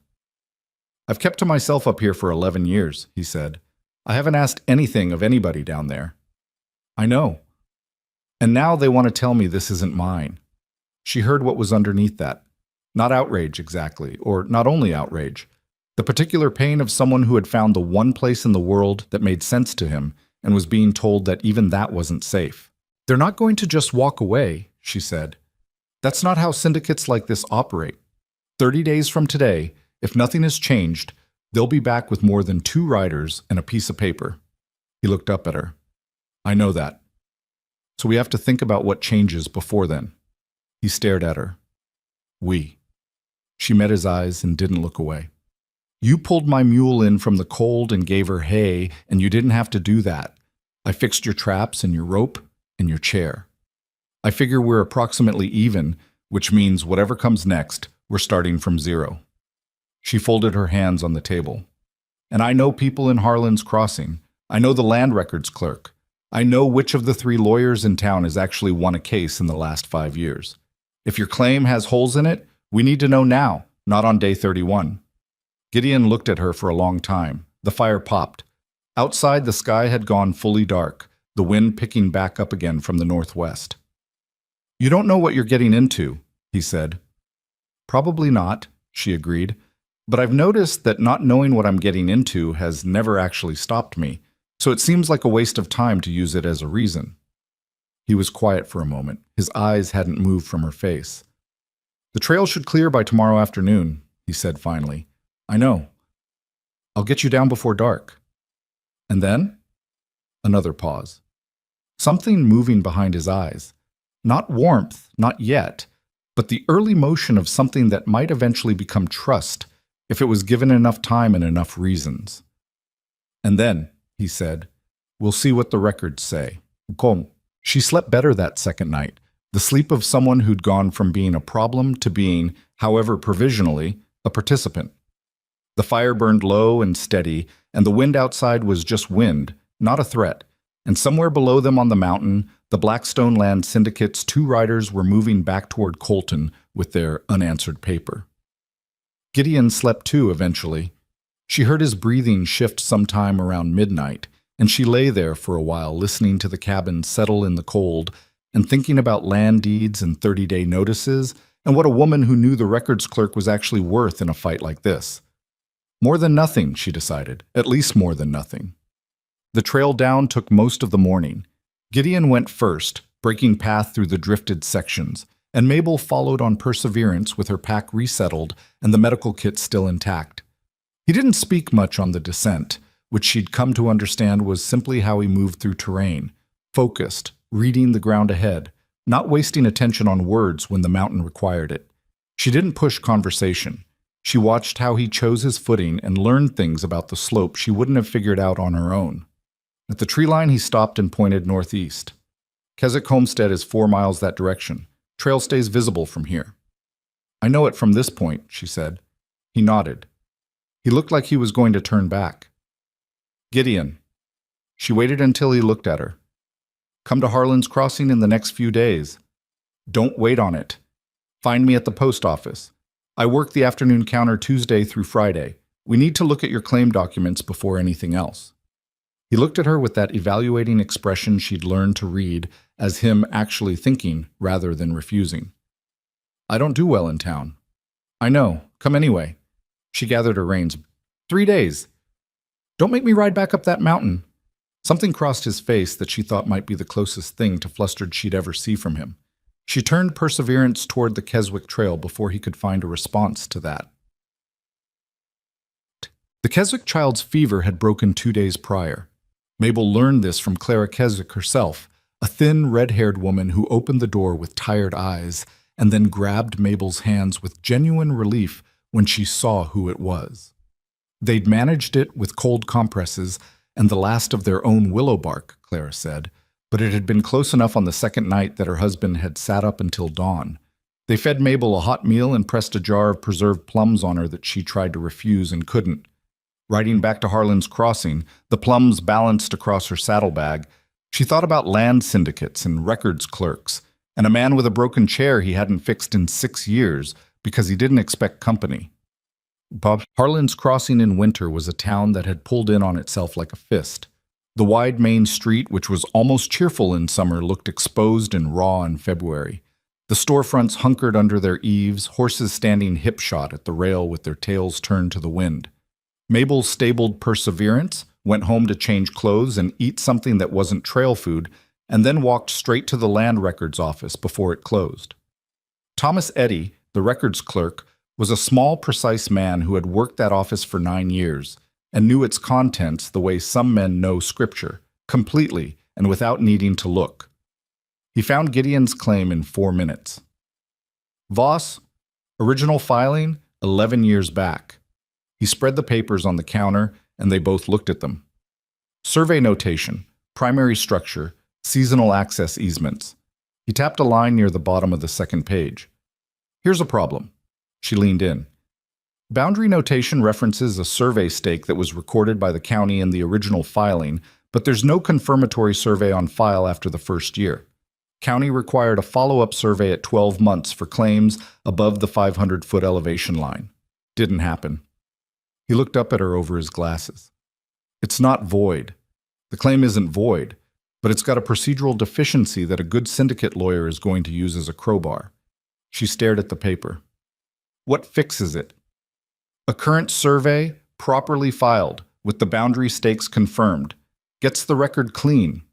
I've kept to myself up here for 11 years, he said. I haven't asked anything of anybody down there. I know. And now they want to tell me this isn't mine. She heard what was underneath that. Not outrage exactly, or not only outrage. The particular pain of someone who had found the one place in the world that made sense to him and was being told that even that wasn't safe. They're not going to just walk away, she said. That's not how syndicates like this operate. 30 days from today, if nothing has changed, they'll be back with more than 2 riders and a piece of paper. He looked up at her. I know that. So we have to think about what changes before then. He stared at her. We. She met his eyes and didn't look away. You pulled my mule in from the cold and gave her hay, and you didn't have to do that. I fixed your traps and your rope and your chair. I figure we're approximately even, which means whatever comes next, we're starting from 0. She folded her hands on the table. And I know people in Harlan's Crossing. I know the land records clerk. I know which of the 3 lawyers in town has actually won a case in the last 5 years. If your claim has holes in it, we need to know now, not on day 31. Gideon looked at her for a long time. The fire popped. Outside, the sky had gone fully dark, the wind picking back up again from the northwest. You don't know what you're getting into, he said. Probably not, she agreed. But I've noticed that not knowing what I'm getting into has never actually stopped me, so it seems like a waste of time to use it as a reason. He was quiet for a moment. His eyes hadn't moved from her face. The trail should clear by tomorrow afternoon, he said finally. I know. I'll get you down before dark. And then? Another pause. Something moving behind his eyes. Not warmth, not yet, but the early motion of something that might eventually become trust if it was given enough time and enough reasons. And then, he said, we'll see what the records say. Come. She slept better that second night, the sleep of someone who'd gone from being a problem to being, however provisionally, a participant. The fire burned low and steady, and the wind outside was just wind, not a threat. And somewhere below them on the mountain, the Blackstone Land Syndicate's 2 riders were moving back toward Colton with their unanswered paper. Gideon slept too eventually. She heard his breathing shift sometime around midnight, and she lay there for a while listening to the cabin settle in the cold and thinking about land deeds and 30-day notices and what a woman who knew the records clerk was actually worth in a fight like this. More than nothing, she decided, at least more than nothing. The trail down took most of the morning. Gideon went first, breaking path through the drifted sections, and Mabel followed on perseverance with her pack resettled and the medical kit still intact. He didn't speak much on the descent, which she'd come to understand was simply how he moved through terrain, focused, reading the ground ahead, not wasting attention on words when the mountain required it. She didn't push conversation. She watched how he chose his footing and learned things about the slope she wouldn't have figured out on her own. At the tree line, he stopped and pointed northeast. Keswick Homestead is 4 miles that direction. Trail stays visible from here. I know it from this point, she said. He nodded. He looked like he was going to turn back. Gideon. She waited until he looked at her. Come to Harlan's Crossing in the next few days. Don't wait on it. Find me at the post office. I work the afternoon counter Tuesday through Friday. We need to look at your claim documents before anything else. He looked at her with that evaluating expression she'd learned to read as him actually thinking rather than refusing. I don't do well in town. I know. Come anyway. She gathered her reins. 3 days. Don't make me ride back up that mountain. Something crossed his face that she thought might be the closest thing to flustered she'd ever see from him. She turned perseverance toward the Keswick Trail before he could find a response to that. The Keswick child's fever had broken 2 days prior. Mabel learned this from Clara Keswick herself, a thin, red-haired woman who opened the door with tired eyes and then grabbed Mabel's hands with genuine relief when she saw who it was. They'd managed it with cold compresses and the last of their own willow bark, Clara said, but it had been close enough on the second night that her husband had sat up until dawn. They fed Mabel a hot meal and pressed a jar of preserved plums on her that she tried to refuse and couldn't. Riding back to Harlan's Crossing, the plums balanced across her saddlebag, she thought about land syndicates and records clerks, and a man with a broken chair he hadn't fixed in 6 years because he didn't expect company. Harlan's Crossing in winter was a town that had pulled in on itself like a fist. The wide main street, which was almost cheerful in summer, looked exposed and raw in February. The storefronts hunkered under their eaves, horses standing hip-shot at the rail with their tails turned to the wind. Mabel stabled Perseverance, went home to change clothes and eat something that wasn't trail food, and then walked straight to the land records office before it closed. Thomas Eddy, the records clerk, was a small, precise man who had worked that office for 9 years and knew its contents the way some men know Scripture, completely and without needing to look. He found Gideon's claim in 4 minutes. Voss, original filing, 11 years back. He spread the papers on the counter, and they both looked at them. Survey notation, primary structure, seasonal access easements. He tapped a line near the bottom of the second page. Here's a problem. She leaned in. Boundary notation references a survey stake that was recorded by the county in the original filing, but there's no confirmatory survey on file after the first year. County required a follow-up survey at 12 months for claims above the 500-foot elevation line. Didn't happen. He looked up at her over his glasses. It's not void. The claim isn't void, but it's got a procedural deficiency that a good syndicate lawyer is going to use as a crowbar. She stared at the paper. What fixes it? A current survey, properly filed, with the boundary stakes confirmed. Gets the record clean.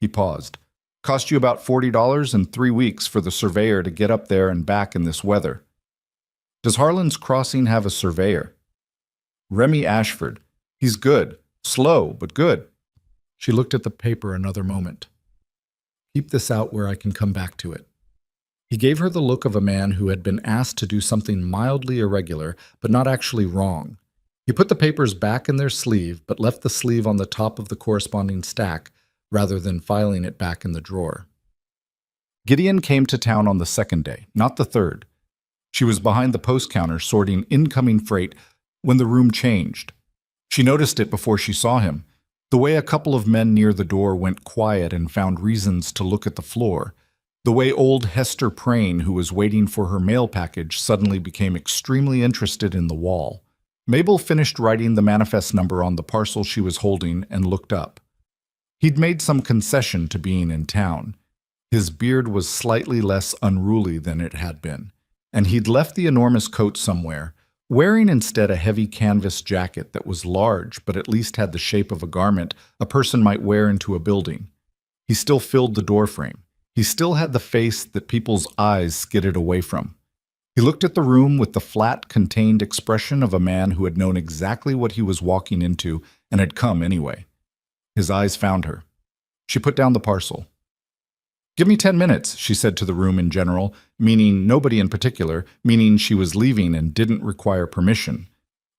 He paused. Cost you about $40 and 3 weeks for the surveyor to get up there and back in this weather. Does Harlan's Crossing have a surveyor? Remy Ashford. He's good. Slow, but good. She looked at the paper another moment. Keep this out where I can come back to it. He gave her the look of a man who had been asked to do something mildly irregular, but not actually wrong. He put the papers back in their sleeve, but left the sleeve on the top of the corresponding stack, rather than filing it back in the drawer. Gideon came to town on the second day, not the third. She was behind the post counter sorting incoming freight when the room changed. She noticed it before she saw him, the way a couple of men near the door went quiet and found reasons to look at the floor, the way old Hester Prain, who was waiting for her mail package, suddenly became extremely interested in the wall. Mabel finished writing the manifest number on the parcel she was holding and looked up. He'd made some concession to being in town. His beard was slightly less unruly than it had been, and he'd left the enormous coat somewhere, wearing instead a heavy canvas jacket that was large but at least had the shape of a garment a person might wear into a building. He still filled the doorframe. He still had the face that people's eyes skidded away from. He looked at the room with the flat, contained expression of a man who had known exactly what he was walking into and had come anyway. His eyes found her. She put down the parcel. Give me 10 minutes, she said to the room in general, meaning nobody in particular, meaning she was leaving and didn't require permission.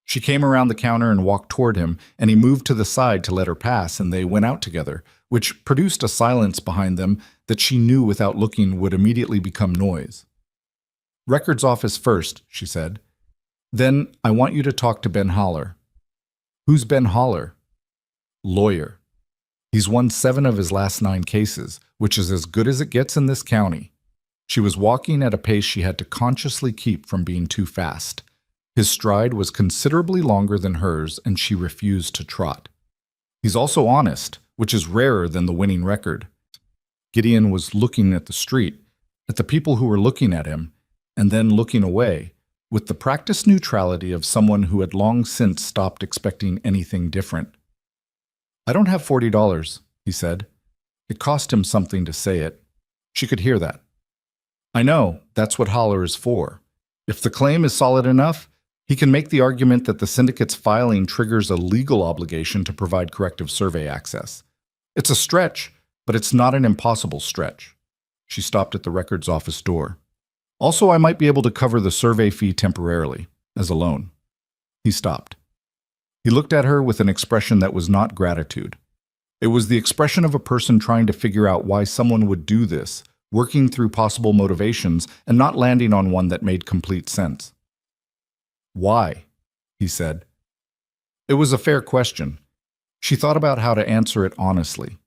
She came around the counter and walked toward him, and he moved to the side to let her pass, and they went out together, which produced a silence behind them that she knew without looking would immediately become noise. Records office first, she said. Then I want you to talk to Ben Holler. Who's Ben Holler? Lawyer. He's won 7 of his last 9 cases, which is as good as it gets in this county. She was walking at a pace she had to consciously keep from being too fast. His stride was considerably longer than hers, and she refused to trot. He's also honest, which is rarer than the winning record. Gideon was looking at the street, at the people who were looking at him, and then looking away, with the practiced neutrality of someone who had long since stopped expecting anything different. I don't have $40, he said. It cost him something to say it. She could hear that. I know, that's what Holler is for. If the claim is solid enough, he can make the argument that the syndicate's filing triggers a legal obligation to provide corrective survey access. It's a stretch, but it's not an impossible stretch. She stopped at the records office door. Also, I might be able to cover the survey fee temporarily, as a loan. He stopped. He looked at her with an expression that was not gratitude. It was the expression of a person trying to figure out why someone would do this, working through possible motivations and not landing on one that made complete sense. Why? He said. It was a fair question. She thought about how to answer it honestly.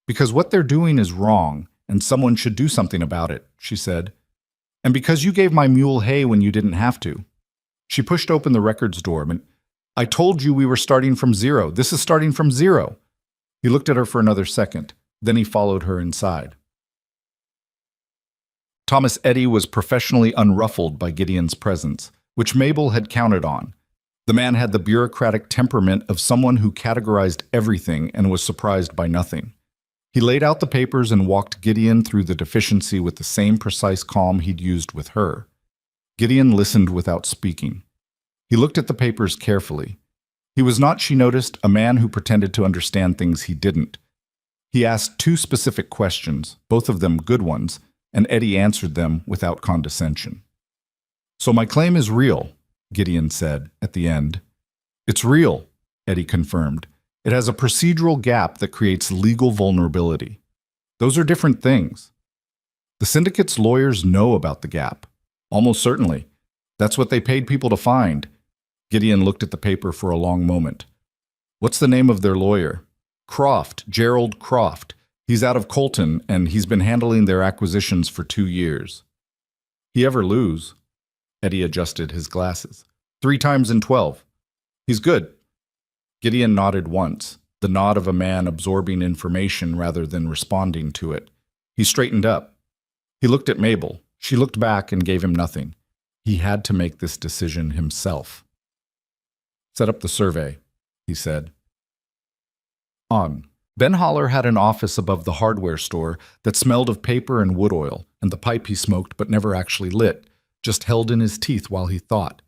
Because what they're doing is wrong, and someone should do something about it, she said. And because you gave my mule hay when you didn't have to. She pushed open the records door. I told you we were starting from zero. This is starting from zero. He looked at her for another second. Then he followed her inside. Thomas Eddy was professionally unruffled by Gideon's presence, which Mabel had counted on. The man had the bureaucratic temperament of someone who categorized everything and was surprised by nothing. He laid out the papers and walked Gideon through the deficiency with the same precise calm he'd used with her. Gideon listened without speaking. He looked at the papers carefully. He was not, she noticed, a man who pretended to understand things he didn't. He asked 2 specific questions, both of them good ones, and Eddy answered them without condescension. So my claim is real, Gideon said at the end. It's real, Eddy confirmed. It has a procedural gap that creates legal vulnerability. Those are different things. The syndicate's lawyers know about the gap. Almost certainly. That's what they paid people to find. Gideon looked at the paper for a long moment. What's the name of their lawyer? Croft, Gerald Croft. He's out of Colton, and he's been handling their acquisitions for 2 years. He ever lose? Eddy adjusted his glasses. 3 times in 12. He's good. Gideon nodded once, the nod of a man absorbing information rather than responding to it. He straightened up. He looked at Mabel. She looked back and gave him nothing. He had to make this decision himself. Set up the survey, he said. On. Ben Holler had an office above the hardware store that smelled of paper and wood oil, and the pipe he smoked but never actually lit, just held in his teeth while he thought.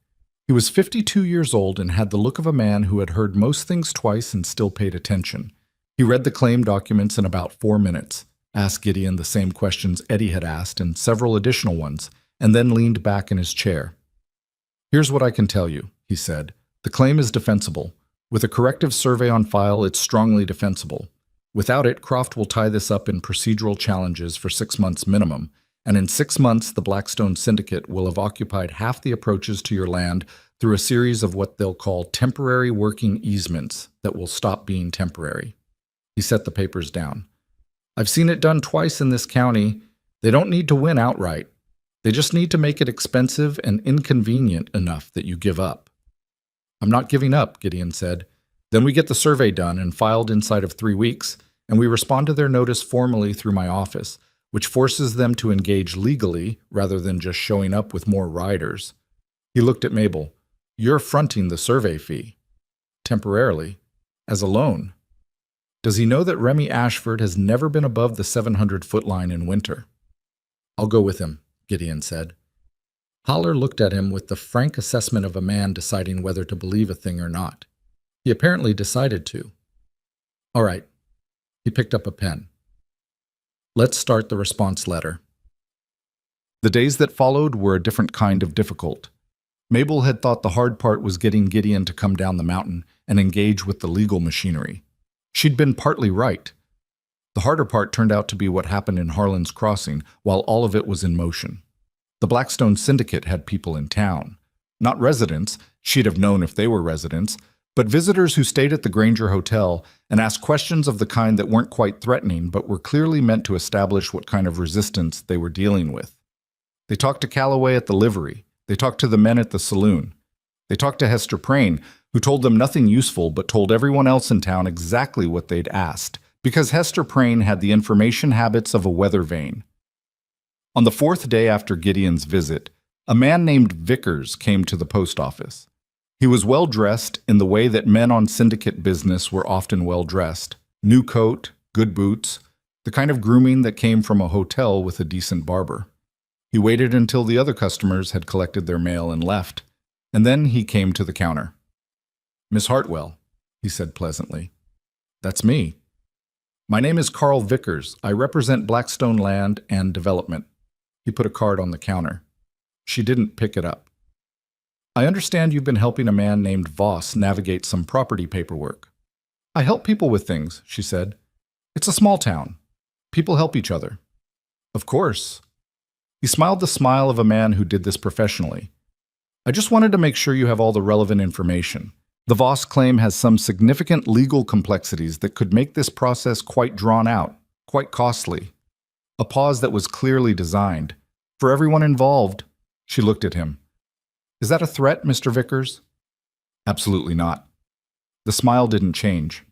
He was 52 years old and had the look of a man who had heard most things twice and still paid attention. He read the claim documents in about 4 minutes, asked Gideon the same questions Eddy had asked and several additional ones, and then leaned back in his chair. Here's what I can tell you, he said. The claim is defensible. With a corrective survey on file, it's strongly defensible. Without it, Croft will tie this up in procedural challenges for 6 months minimum, and in 6 months the Blackstone Syndicate will have occupied half the approaches to your land through a series of what they'll call temporary working easements that will stop being temporary. He set the papers down. I've seen it done twice in this county. They don't need to win outright. They just need to make it expensive and inconvenient enough that you give up. I'm not giving up, Gideon said. Then we get the survey done and filed inside of 3 weeks, and we respond to their notice formally through my office, which forces them to engage legally rather than just showing up with more riders. He looked at Mabel. You're fronting the survey fee. Temporarily. As a loan. Does he know that Remy Ashford has never been above the 700-foot line in winter? I'll go with him, Gideon said. Holler looked at him with the frank assessment of a man deciding whether to believe a thing or not. He apparently decided to. All right. He picked up a pen. Let's start the response letter. The days that followed were a different kind of difficult. Mabel had thought the hard part was getting Gideon to come down the mountain and engage with the legal machinery. She'd been partly right. The harder part turned out to be what happened in Harlan's Crossing while all of it was in motion. The Blackstone Syndicate had people in town. Not residents, she'd have known if they were residents, but visitors who stayed at the Granger Hotel and asked questions of the kind that weren't quite threatening but were clearly meant to establish what kind of resistance they were dealing with. They talked to Calloway at the livery. They talked to the men at the saloon. They talked to Hester Prane, who told them nothing useful but told everyone else in town exactly what they'd asked, because Hester Prane had the information habits of a weather vane. On the fourth day after Gideon's visit, a man named Vickers came to the post office. He was well-dressed in the way that men on syndicate business were often well-dressed. New coat, good boots, the kind of grooming that came from a hotel with a decent barber. He waited until the other customers had collected their mail and left, and then he came to the counter. "Miss Hartwell," he said pleasantly. "That's me. My name is Carl Vickers. I represent Blackstone Land and Development." He put a card on the counter. She didn't pick it up. "I understand you've been helping a man named Voss navigate some property paperwork." "I help people with things," she said. "It's a small town. People help each other." "Of course." He smiled the smile of a man who did this professionally. "I just wanted to make sure you have all the relevant information. The Voss claim has some significant legal complexities that could make this process quite drawn out, quite costly." A pause that was clearly designed. "For everyone involved." She looked at him. "Is that a threat, Mr. Vickers?" "Absolutely not." The smile didn't change.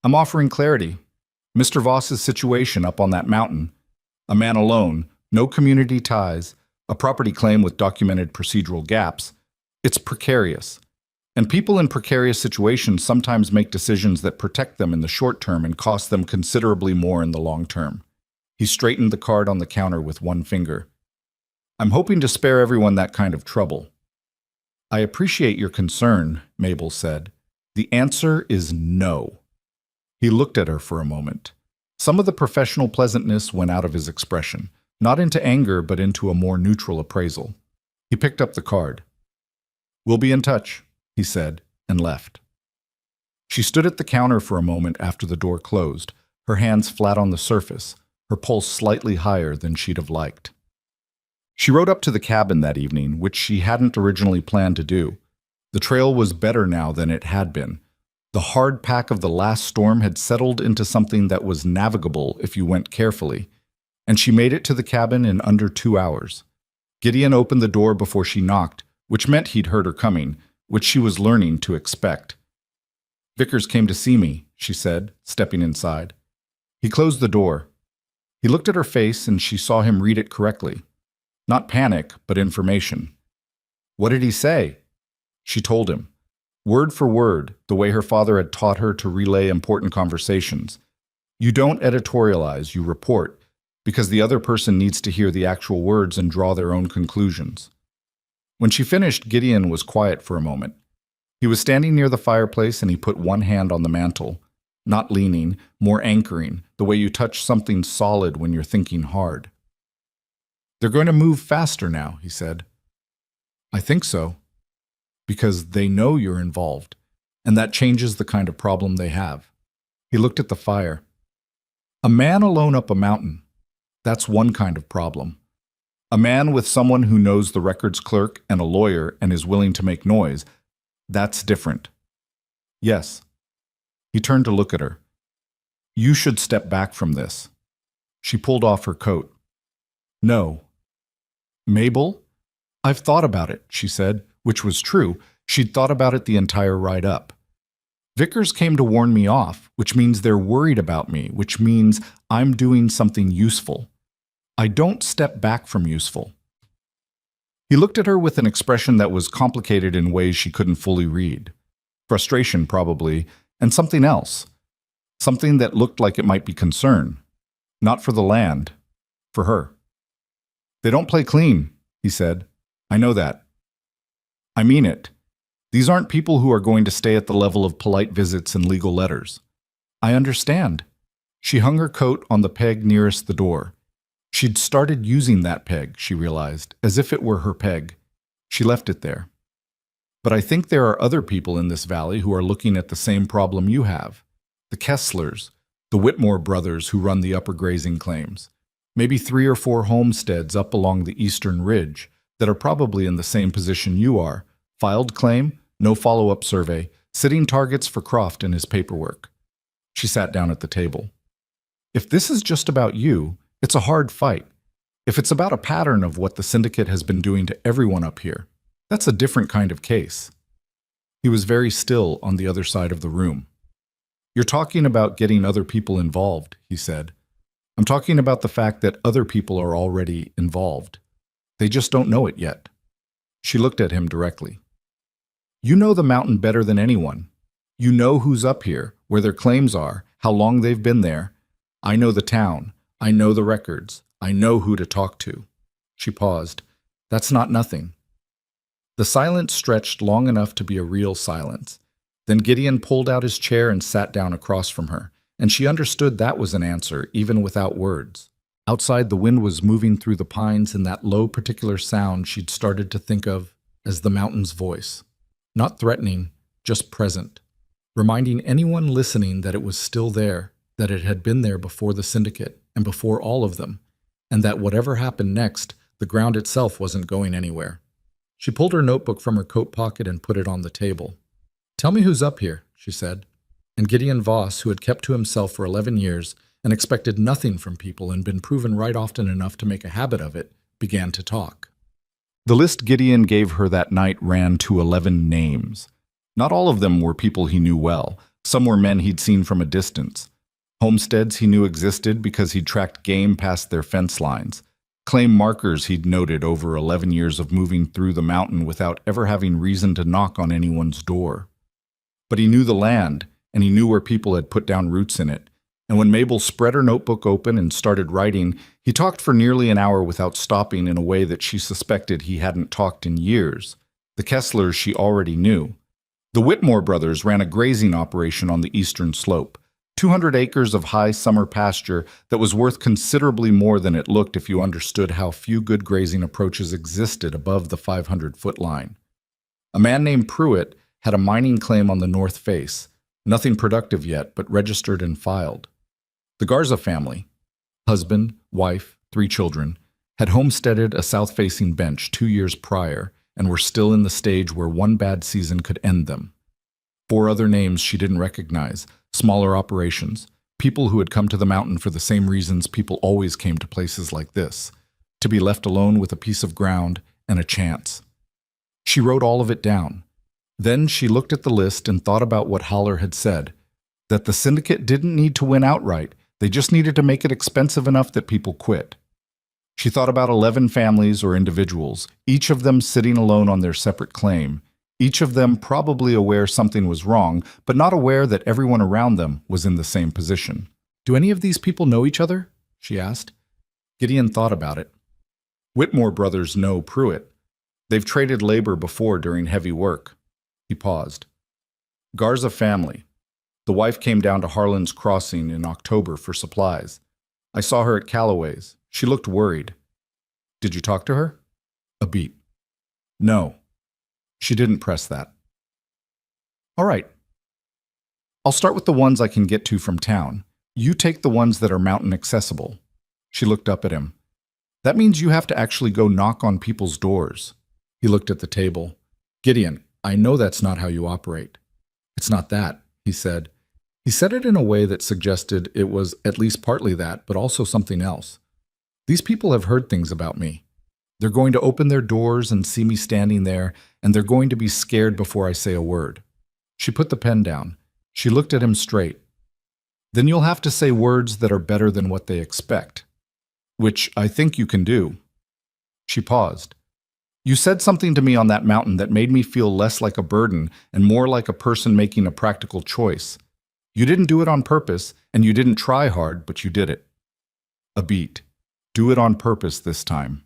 "I'm offering clarity. Mr. Voss's situation up on that mountain. A man alone, no community ties, a property claim with documented procedural gaps. It's precarious. And people in precarious situations sometimes make decisions that protect them in the short term and cost them considerably more in the long term." He straightened the card on the counter with one finger. "I'm hoping to spare everyone that kind of trouble." "I appreciate your concern," Mabel said. "The answer is no." He looked at her for a moment. Some of the professional pleasantness went out of his expression, not into anger but into a more neutral appraisal. He picked up the card. "We'll be in touch," he said, and left. She stood at the counter for a moment after the door closed, her hands flat on the surface, her pulse slightly higher than she'd have liked. She rode up to the cabin that evening, which she hadn't originally planned to do. The trail was better now than it had been. The hard pack of the last storm had settled into something that was navigable if you went carefully, and she made it to the cabin in under 2 hours. Gideon opened the door before she knocked, which meant he'd heard her coming, which she was learning to expect. "Vickers came to see me," she said, stepping inside. He closed the door. He looked at her face and she saw him read it correctly. Not panic, but information. "What did he say?" She told him, word for word, the way her father had taught her to relay important conversations. You don't editorialize, you report, because the other person needs to hear the actual words and draw their own conclusions. When she finished, Gideon was quiet for a moment. He was standing near the fireplace and he put one hand on the mantel, not leaning, more anchoring, the way you touch something solid when you're thinking hard. "They're going to move faster now," he said. "I think so. Because they know you're involved, and that changes the kind of problem they have." He looked at the fire. "A man alone up a mountain, that's one kind of problem. A man with someone who knows the records clerk and a lawyer and is willing to make noise, that's different." "Yes." He turned to look at her. "You should step back from this." She pulled off her coat. "No." "Mabel, I've thought about it," she said, which was true. She'd thought about it the entire ride up. "Vickers came to warn me off, which means they're worried about me, which means I'm doing something useful. I don't step back from useful." He looked at her with an expression that was complicated in ways she couldn't fully read. Frustration, probably, and something else. Something that looked like it might be concern. Not for the land, for her. "They don't play clean," he said. "I know that. I mean it. These aren't people who are going to stay at the level of polite visits and legal letters." "I understand." She hung her coat on the peg nearest the door. She'd started using that peg, she realized, as if it were her peg. She left it there. But I think there are other people in this valley who are looking at the same problem you have. The Kesslers, the Whitmore brothers who run the upper grazing claims. Maybe 3 or 4 homesteads up along the eastern ridge that are probably in the same position you are. Filed claim, no follow-up survey, sitting targets for Croft in his paperwork. She sat down at the table. If this is just about you, it's a hard fight. If it's about a pattern of what the syndicate has been doing to everyone up here, that's a different kind of case. He was very still on the other side of the room. You're talking about getting other people involved, he said. I'm talking about the fact that other people are already involved. They just don't know it yet. She looked at him directly. You know the mountain better than anyone. You know who's up here, where their claims are, how long they've been there. I know the town. I know the records. I know who to talk to. She paused. That's not nothing. The silence stretched long enough to be a real silence. Then Gideon pulled out his chair and sat down across from her, and she understood that was an answer, even without words. Outside, the wind was moving through the pines in that low particular sound she'd started to think of as the mountain's voice. Not threatening, just present, reminding anyone listening that it was still there, that it had been there before the syndicate and before all of them, and that whatever happened next, the ground itself wasn't going anywhere. She pulled her notebook from her coat pocket and put it on the table. Tell me who's up here, she said. And Gideon Voss, who had kept to himself for 11 years and expected nothing from people and been proven right often enough to make a habit of it, began to talk. The list Gideon gave her that night ran to 11 names. Not all of them were people he knew well. Some were men he'd seen from a distance. Homesteads he knew existed because he'd tracked game past their fence lines. Claim markers he'd noted over 11 years of moving through the mountain without ever having reason to knock on anyone's door. But he knew the land, and he knew where people had put down roots in it. And when Mabel spread her notebook open and started writing, he talked for nearly an hour without stopping in a way that she suspected he hadn't talked in years. The Kesslers she already knew. The Whitmore brothers ran a grazing operation on the eastern slope. 200 acres of high summer pasture that was worth considerably more than it looked if you understood how few good grazing approaches existed above the 500-foot line. A man named Pruitt had a mining claim on the north face, nothing productive yet, but registered and filed. The Garza family, husband, wife, 3 children, had homesteaded a south-facing bench 2 years prior and were still in the stage where one bad season could end them. 4 other names she didn't recognize, smaller operations, people who had come to the mountain for the same reasons people always came to places like this, to be left alone with a piece of ground and a chance. She wrote all of it down. Then she looked at the list and thought about what Haller had said, that the syndicate didn't need to win outright, they just needed to make it expensive enough that people quit. She thought about 11 families or individuals, each of them sitting alone on their separate claim, each of them probably aware something was wrong, but not aware that everyone around them was in the same position. Do any of these people know each other? She asked. Gideon thought about it. Whitmore brothers know Pruitt. They've traded labor before during heavy work. He paused. Garza family. The wife came down to Harlan's Crossing in October for supplies. I saw her at Callaway's. She looked worried. Did you talk to her? A beat. No. She didn't press that. All right. I'll start with the ones I can get to from town. You take the ones that are mountain accessible. She looked up at him. That means you have to actually go knock on people's doors. He looked at the table. Gideon, I know that's not how you operate. It's not that, he said. He said it in a way that suggested it was at least partly that, but also something else. These people have heard things about me. They're going to open their doors and see me standing there, and they're going to be scared before I say a word. She put the pen down. She looked at him straight. Then you'll have to say words that are better than what they expect, which I think you can do. She paused. You said something to me on that mountain that made me feel less like a burden and more like a person making a practical choice. You didn't do it on purpose, and you didn't try hard, but you did it. A beat. Do it on purpose this time.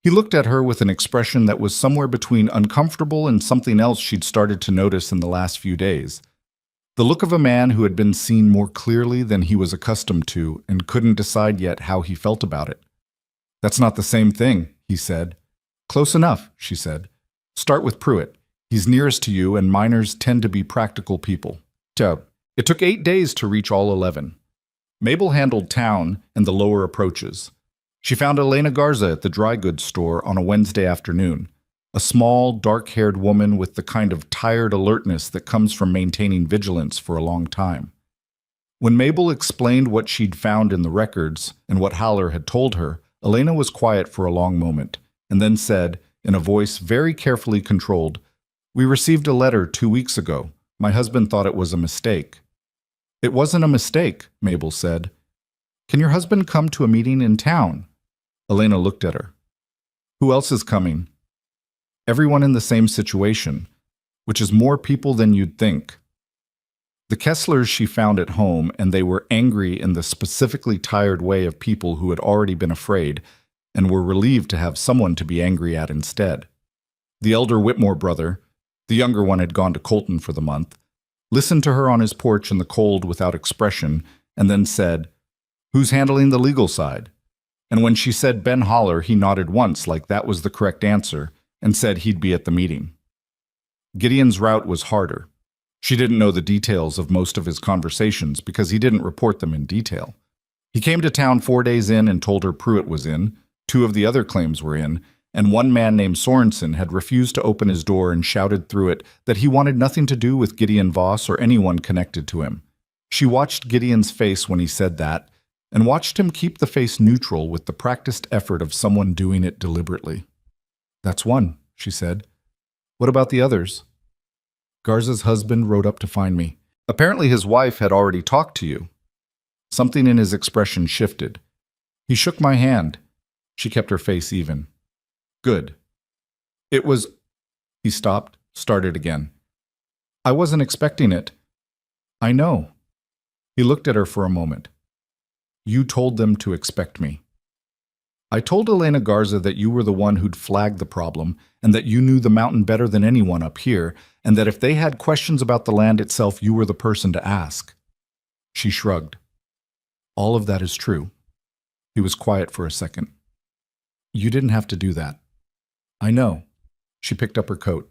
He looked at her with an expression that was somewhere between uncomfortable and something else she'd started to notice in the last few days. The look of a man who had been seen more clearly than he was accustomed to and couldn't decide yet how he felt about it. "That's not the same thing," he said. "Close enough," she said. "Start with Pruitt. He's nearest to you, and miners tend to be practical people." It took 8 days to reach all 11. Mabel handled town and the lower approaches. She found Elena Garza at the dry goods store on a Wednesday afternoon, a small, dark-haired woman with the kind of tired alertness that comes from maintaining vigilance for a long time. When Mabel explained what she'd found in the records and what Haller had told her, Elena was quiet for a long moment, and then said, in a voice very carefully controlled, "We received a letter 2 weeks ago. My husband thought it was a mistake." "It wasn't a mistake," Mabel said. "Can your husband come to a meeting in town?" Elena looked at her. "Who else is coming?" "Everyone in the same situation, which is more people than you'd think." The Kesslers she found at home, and they were angry in the specifically tired way of people who had already been afraid and were relieved to have someone to be angry at instead. The elder Whitmore brother, the younger one had gone to Colton for the month, listened to her on his porch in the cold without expression, and then said, "Who's handling the legal side?" And when she said Ben Haller, he nodded once like that was the correct answer, and said he'd be at the meeting. Gideon's route was harder. She didn't know the details of most of his conversations because he didn't report them in detail. He came to town 4 days in and told her Pruitt was in, 2 of the other claims were in, and one man named Sorensen had refused to open his door and shouted through it that he wanted nothing to do with Gideon Voss or anyone connected to him. She watched Gideon's face when he said that, and watched him keep the face neutral with the practiced effort of someone doing it deliberately. "That's one," she said. "What about the others?" "Garza's husband rode up to find me. Apparently his wife had already talked to you." Something in his expression shifted. "He shook my hand." She kept her face even. "Good. It was—" He stopped, started again. "I wasn't expecting it." "I know." He looked at her for a moment. "You told them to expect me." "I told Elena Garza that you were the one who'd flagged the problem, and that you knew the mountain better than anyone up here, and that if they had questions about the land itself, you were the person to ask." She shrugged. "All of that is true." He was quiet for a second. "You didn't have to do that." "I know." She picked up her coat.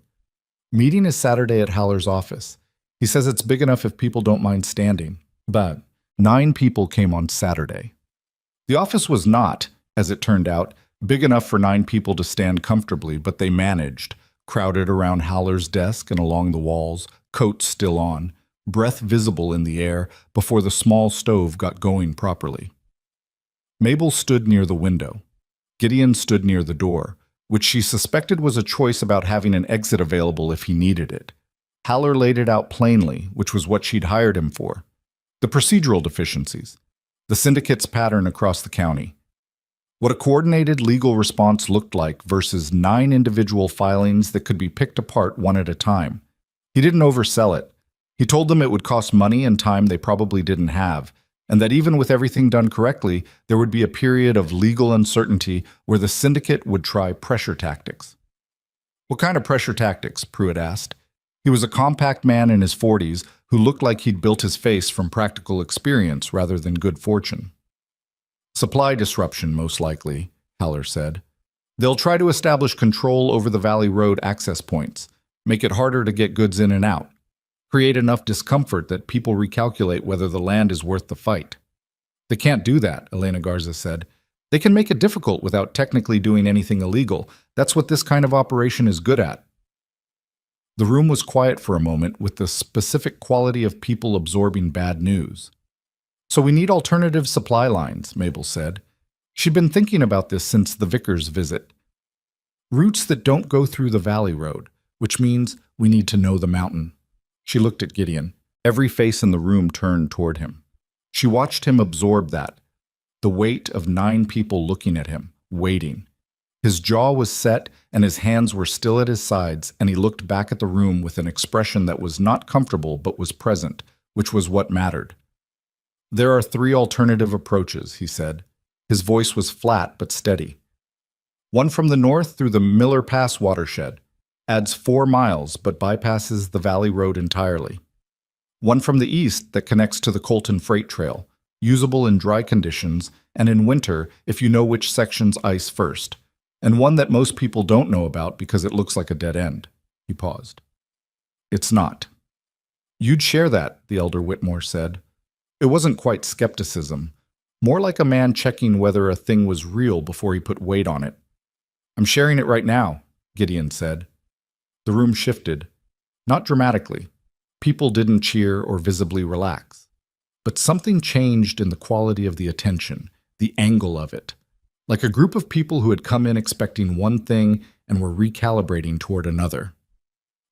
"Meeting is Saturday at Haller's office. He says it's big enough if people don't mind standing. But 9 people came on Saturday." The office was not, as it turned out, big enough for 9 people to stand comfortably, but they managed, crowded around Haller's desk and along the walls, coats still on, breath visible in the air before the small stove got going properly. Mabel stood near the window. Gideon stood near the door, which she suspected was a choice about having an exit available if he needed it. Haller laid it out plainly, which was what she'd hired him for. The procedural deficiencies, the syndicate's pattern across the county, what a coordinated legal response looked like versus 9 individual filings that could be picked apart one at a time. He didn't oversell it. He told them it would cost money and time they probably didn't have, and that even with everything done correctly, there would be a period of legal uncertainty where the syndicate would try pressure tactics. "What kind of pressure tactics?" Pruitt asked. He was a compact man in his 40s who looked like he'd built his face from practical experience rather than good fortune. "Supply disruption, most likely," Haller said. "They'll try to establish control over the Valley Road access points, make it harder to get goods in and out, create enough discomfort that people recalculate whether the land is worth the fight." "They can't do that," Elena Garza said. "They can make it difficult without technically doing anything illegal. That's what this kind of operation is good at." The room was quiet for a moment with the specific quality of people absorbing bad news. "So we need alternative supply lines," Mabel said. She'd been thinking about this since the vicar's visit. "Routes that don't go through the Valley Road, which means we need to know the mountain." She looked at Gideon. Every face in the room turned toward him. She watched him absorb that, the weight of 9 people looking at him, waiting. His jaw was set and his hands were still at his sides, and he looked back at the room with an expression that was not comfortable but was present, which was what mattered. "There are 3 alternative approaches," he said. His voice was flat but steady. "One from the north through the Miller Pass watershed. Adds 4 miles but bypasses the Valley Road entirely. one from the east that connects to the Colton Freight Trail, usable in dry conditions and in winter if you know which sections ice first, and one that most people don't know about because it looks like a dead end. He paused. It's not. You'd share that, the elder Whitmore said. It wasn't quite skepticism, more like a man checking whether a thing was real before he put weight on it. I'm sharing it right now, Gideon said. The room shifted, not dramatically. People didn't cheer or visibly relax. But something changed in the quality of the attention, the angle of it. Like a group of people who had come in expecting one thing and were recalibrating toward another.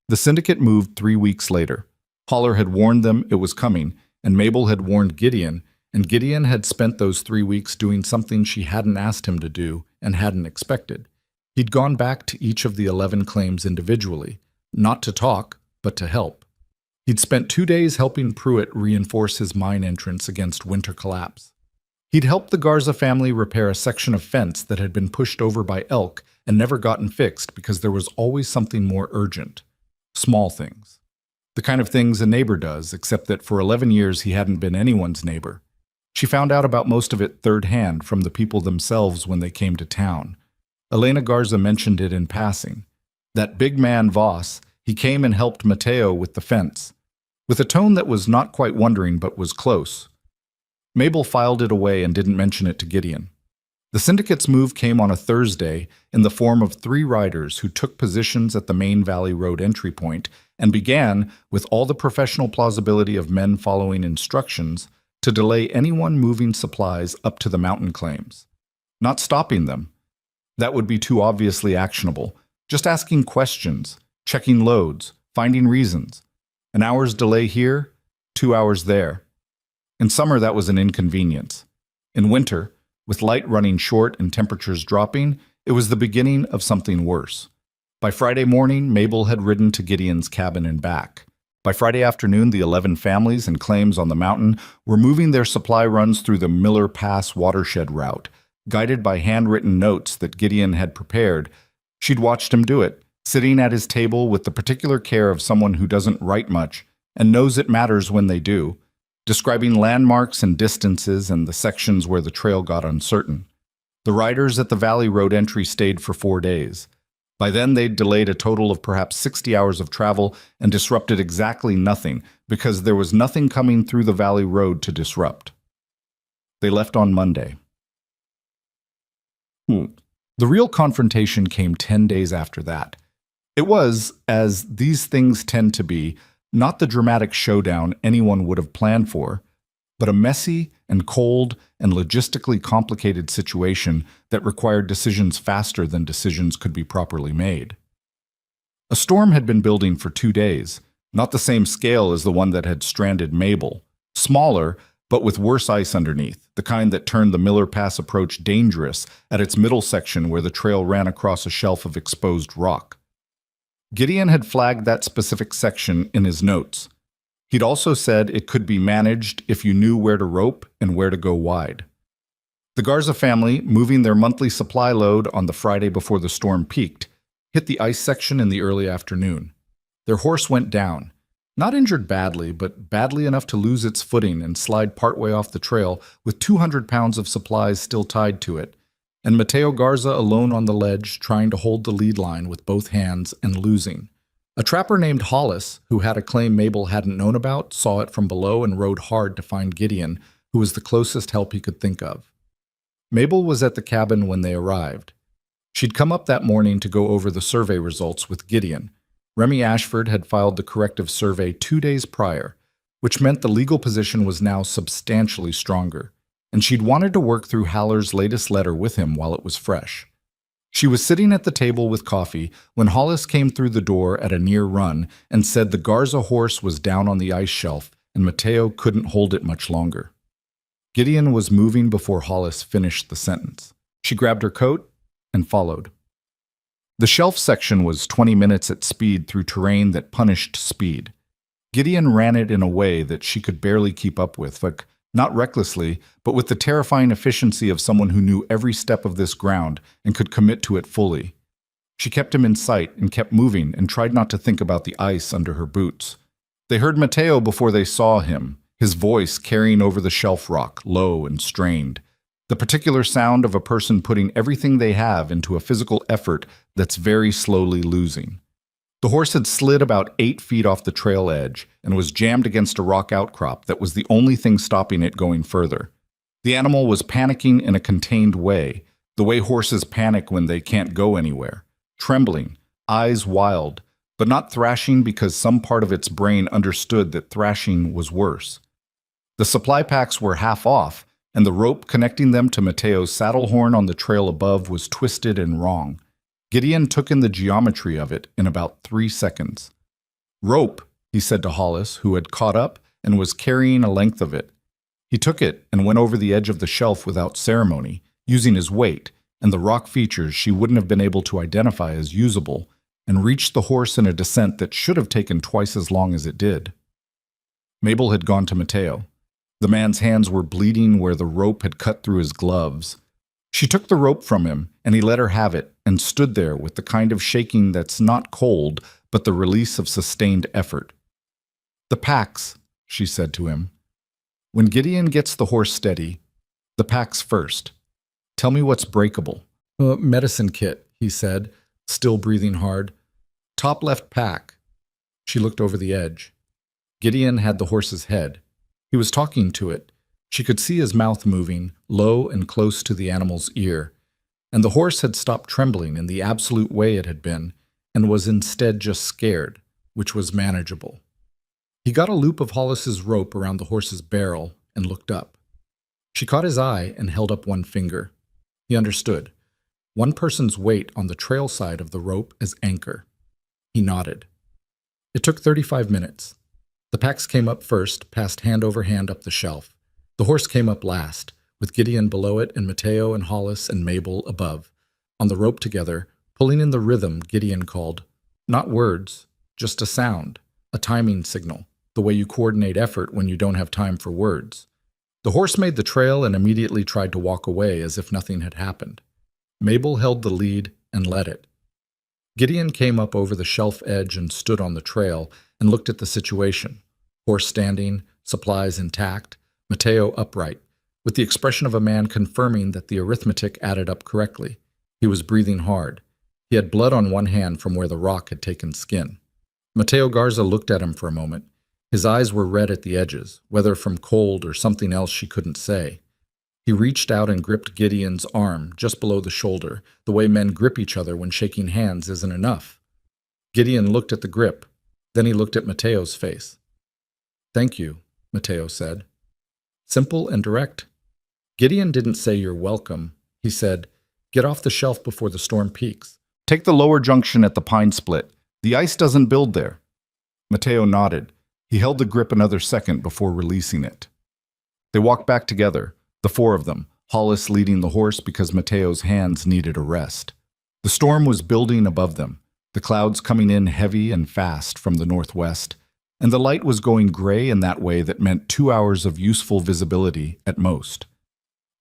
The syndicate moved 3 weeks later. Holler had warned them it was coming, and Mabel had warned Gideon, and Gideon had spent those 3 weeks doing something she hadn't asked him to do and hadn't expected. He'd gone back to each of the 11 claims individually, not to talk, but to help. He'd spent 2 days helping Pruitt reinforce his mine entrance against winter collapse. He'd helped the Garza family repair a section of fence that had been pushed over by elk and never gotten fixed because there was always something more urgent. Small things. The kind of things a neighbor does, except that for 11 years he hadn't been anyone's neighbor. She found out about most of it third hand from the people themselves when they came to town. Elena Garza mentioned it in passing. That big man Voss, he came and helped Mateo with the fence, with a tone that was not quite wondering but was close. Mabel filed it away and didn't mention it to Gideon. The syndicate's move came on a Thursday in the form of 3 riders who took positions at the main Valley Road entry point and began, with all the professional plausibility of men following instructions, to delay anyone moving supplies up to the mountain claims. Not stopping them. That would be too obviously actionable. Just asking questions, checking loads, finding reasons. An hour's delay here, 2 hours there. In summer, that was an inconvenience. In winter, with light running short and temperatures dropping, it was the beginning of something worse. By Friday morning, Mabel had ridden to Gideon's cabin and back. By Friday afternoon, the 11 families and claims on the mountain were moving their supply runs through the Miller Pass watershed route, guided by handwritten notes that Gideon had prepared. She'd watched him do it, sitting at his table with the particular care of someone who doesn't write much and knows it matters when they do, describing landmarks and distances and the sections where the trail got uncertain. The riders at the Valley Road entry stayed for 4 days. By then, they'd delayed a total of perhaps 60 hours of travel and disrupted exactly nothing, because there was nothing coming through the Valley Road to disrupt. They left on Monday. The real confrontation came 10 days after that. It was, as these things tend to be, not the dramatic showdown anyone would have planned for, but a messy and cold and logistically complicated situation that required decisions faster than decisions could be properly made. A storm had been building for 2 days, not the same scale as the one that had stranded Mabel, smaller, but with worse ice underneath, the kind that turned the Miller Pass approach dangerous at its middle section where the trail ran across a shelf of exposed rock. Gideon had flagged that specific section in his notes. He'd also said it could be managed if you knew where to rope and where to go wide. The Garza family, moving their monthly supply load on the Friday before the storm peaked, hit the ice section in the early afternoon. Their horse went down, not injured badly, but badly enough to lose its footing and slide partway off the trail with 200 pounds of supplies still tied to it, and Mateo Garza alone on the ledge trying to hold the lead line with both hands and losing. A trapper named Hollis, who had a claim Mabel hadn't known about, saw it from below and rode hard to find Gideon, who was the closest help he could think of. Mabel was at the cabin when they arrived. She'd come up that morning to go over the survey results with Gideon. Remy Ashford had filed the corrective survey 2 days prior, which meant the legal position was now substantially stronger, and she'd wanted to work through Haller's latest letter with him while it was fresh. She was sitting at the table with coffee when Hollis came through the door at a near run and said the Garza horse was down on the ice shelf and Mateo couldn't hold it much longer. Gideon was moving before Hollis finished the sentence. She grabbed her coat and followed. The shelf section was 20 minutes at speed through terrain that punished speed. Gideon ran it in a way that she could barely keep up with, but not recklessly, but with the terrifying efficiency of someone who knew every step of this ground and could commit to it fully. She kept him in sight and kept moving and tried not to think about the ice under her boots. They heard Mateo before they saw him, his voice carrying over the shelf rock, low and strained. The particular sound of a person putting everything they have into a physical effort that's very slowly losing. The horse had slid about 8 feet off the trail edge and was jammed against a rock outcrop that was the only thing stopping it going further. The animal was panicking in a contained way, the way horses panic when they can't go anywhere, trembling, eyes wild, but not thrashing because some part of its brain understood that thrashing was worse. The supply packs were half off, and the rope connecting them to Mateo's saddle horn on the trail above was twisted and wrong. Gideon took in the geometry of it in about 3 seconds. "Rope," he said to Hollis, who had caught up and was carrying a length of it. He took it and went over the edge of the shelf without ceremony, using his weight and the rock features she wouldn't have been able to identify as usable, and reached the horse in a descent that should have taken twice as long as it did. Mabel had gone to Mateo. The man's hands were bleeding where the rope had cut through his gloves. She took the rope from him, and he let her have it, and stood there with the kind of shaking that's not cold, but the release of sustained effort. "The packs," she said to him. "When Gideon gets the horse steady, the packs first. Tell me what's breakable." "Medicine kit," he said, still breathing hard. "Top left pack." She looked over the edge. Gideon had the horse's head. He was talking to it. She could see his mouth moving, low and close to the animal's ear. And the horse had stopped trembling in the absolute way it had been, and was instead just scared, which was manageable. He got a loop of Hollis's rope around the horse's barrel and looked up. She caught his eye and held up one finger. He understood. One person's weight on the trail side of the rope as anchor. He nodded. It took 35 minutes. The packs came up first, passed hand over hand up the shelf. The horse came up last, with Gideon below it and Mateo and Hollis and Mabel above. On the rope together, pulling in the rhythm, Gideon called. Not words, just a sound, a timing signal, the way you coordinate effort when you don't have time for words. The horse made the trail and immediately tried to walk away as if nothing had happened. Mabel held the lead and led it. Gideon came up over the shelf edge and stood on the trail and looked at the situation. Horse standing, supplies intact, Mateo upright, with the expression of a man confirming that the arithmetic added up correctly. He was breathing hard. He had blood on one hand from where the rock had taken skin. Mateo Garza looked at him for a moment. His eyes were red at the edges, whether from cold or something else she couldn't say. He reached out and gripped Gideon's arm just below the shoulder, the way men grip each other when shaking hands isn't enough. Gideon looked at the grip. Then he looked at Mateo's face. "Thank you," Mateo said. Simple and direct. Gideon didn't say you're welcome. He said, "Get off the shelf before the storm peaks. Take the lower junction at the pine split. The ice doesn't build there." Mateo nodded. He held the grip another second before releasing it. They walked back together, the four of them, Hollis leading the horse because Mateo's hands needed a rest. The storm was building above them, the clouds coming in heavy and fast from the northwest, and the light was going gray in that way that meant 2 hours of useful visibility at most.